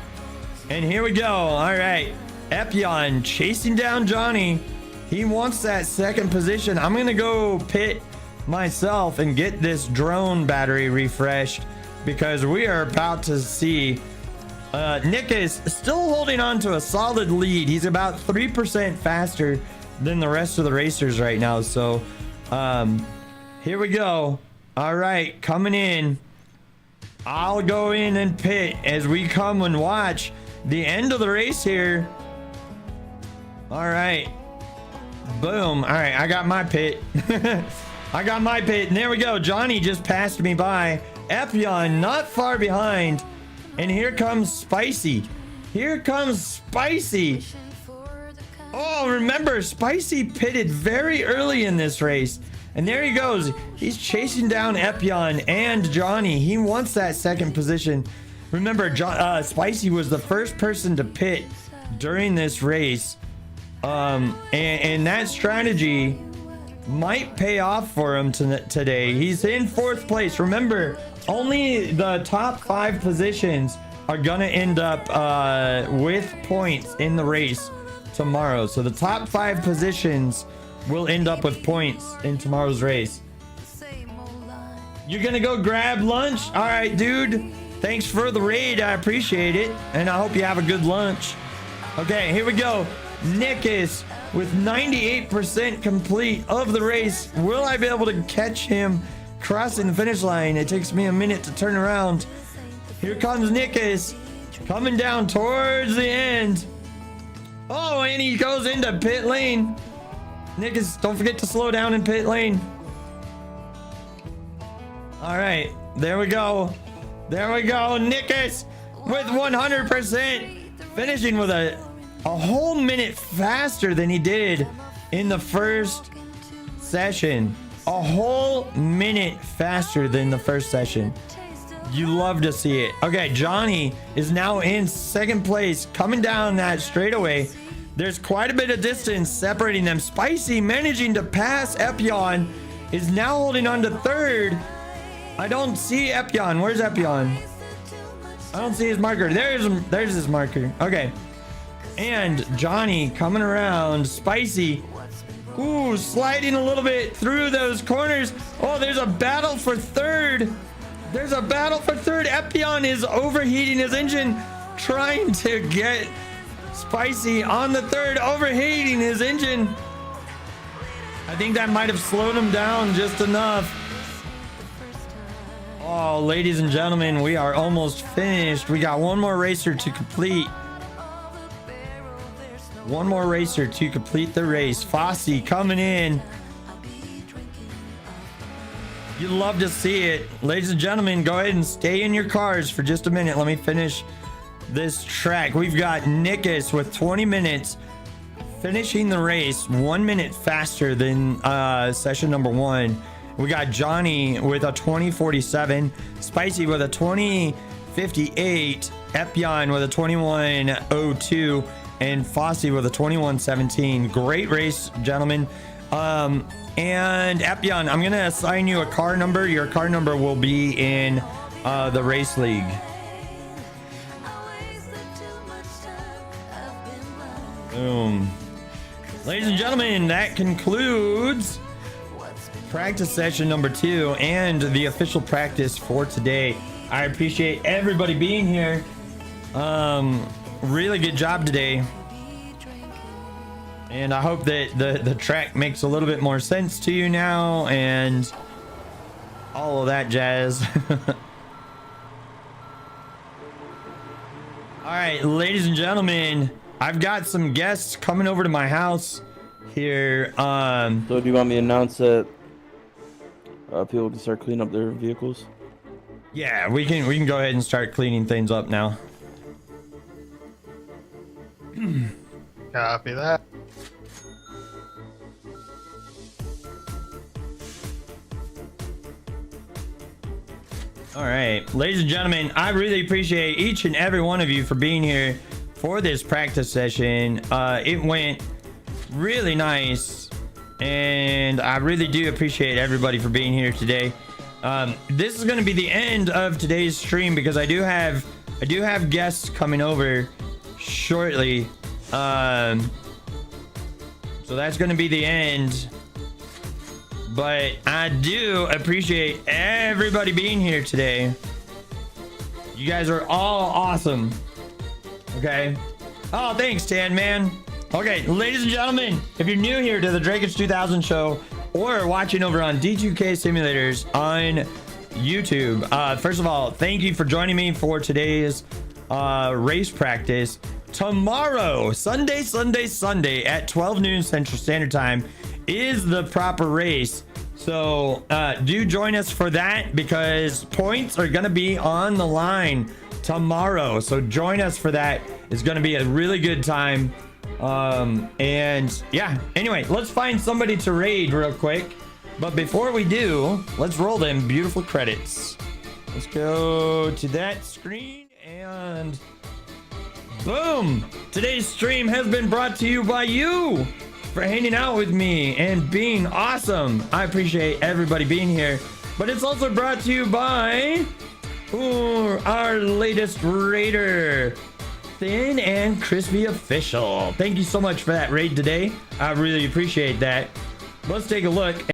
[SPEAKER 1] And here we go. All right. Epion chasing down Johnny. He wants that second position. I'm going to go pit myself and get this drone battery refreshed because we are about to see Nick is still holding on to a solid lead. He's about 3% faster than the rest of the racers right now. So here we go. All right, coming in. I'll go in and pit as we come and watch the end of the race here. All right, boom. All right, I got my pit. I got my pit, and there we go. Johnny just passed me by. Epion not far behind, and here comes Spicy. Here comes Spicy. Oh, remember, Spicy pitted very early in this race, and there he goes. He's chasing down Epion and Johnny. He wants that second position. Remember, Spicy was the first person to pit during this race. And that strategy might pay off for him today. He's in 4th place. Remember, only the top 5 positions are gonna end up with points in the race tomorrow. So the top 5 positions will end up with points in tomorrow's race. You're gonna go grab lunch? All right, dude. Thanks for the raid. I appreciate it. And I hope you have a good lunch. Okay, here we go. Nickus with 98% complete of the race. Will I be able to catch him crossing the finish line? It takes me a minute to turn around. Here comes Nickus coming down towards the end. Oh, and he goes into pit lane. Nickus, don't forget to slow down in pit lane. All right, there we go. There we go. Nickus with 100%, finishing with a whole minute faster than he did in the first session. A whole minute faster than the first session. You love to see it. Okay, Johnny is now in 2nd place, coming down that straightaway. There's quite a bit of distance separating them. Spicy managing to pass Epion, is now holding on to 3rd. I don't see Epion. Where's Epion? I don't see his marker. There's his marker. Okay. And Johnny coming around. Spicy. Ooh, sliding a little bit through those corners. Oh, there's a battle for 3rd. There's a battle for 3rd. Epion is overheating his engine, trying to get Spicy on the 3rd, overheating his engine. I think that might have slowed him down just enough. Oh, ladies and gentlemen, we are almost finished. We got one more racer to complete. One more racer to complete the race. Fosse coming in. You'd love to see it. Ladies and gentlemen, go ahead and stay in your cars for just a minute. Let me finish this track. We've got Nikus with 20 minutes finishing the race 1 minute faster than session number 1. We got Johnny with a 20:47, Spicy with a 20:58, Epion with a 21:02, and Fosse with a 21:17. Great race, gentlemen. And Epion, I'm gonna assign you a car number. Your car number will be in the race league. Boom. Ladies and gentlemen, that concludes practice session number 2 and the official practice for today. I appreciate everybody being here. Really good job today. And I hope that the track makes a little bit more sense to you now and all of that jazz. All right, ladies and gentlemen, I've got some guests coming over to my house here.
[SPEAKER 2] So do you want me to announce that people can start cleaning up their vehicles?
[SPEAKER 1] Yeah, we can go ahead and start cleaning things up now.
[SPEAKER 3] Copy that.
[SPEAKER 1] All right, ladies and gentlemen, I really appreciate each and every one of you for being here for this practice session. It went really nice, and I really do appreciate everybody for being here today. This is going to be the end of today's stream because I do have guests coming over shortly. So that's going to be the end. But I do appreciate everybody being here today. You guys are all awesome. Okay. Oh, thanks, Tan Man. Okay, ladies and gentlemen, if you're new here to the Drakich 2000 show or watching over on D2K Simulators on YouTube, first of all, thank you for joining me for today's race practice. Tomorrow, Sunday at 12 noon Central Standard Time is the proper race. So do join us for that because points are going to be on the line tomorrow. So join us for that. It's going to be a really good time. And yeah, anyway, let's find somebody to raid real quick. But before we do, let's roll them beautiful credits. Let's go to that screen and boom! Today's stream has been brought to you by you for hanging out with me and being awesome. I appreciate everybody being here. But it's also brought to you by our latest raider, Thin and Crispy Official. Thank you so much for that raid today. I really appreciate that. Let's take a look.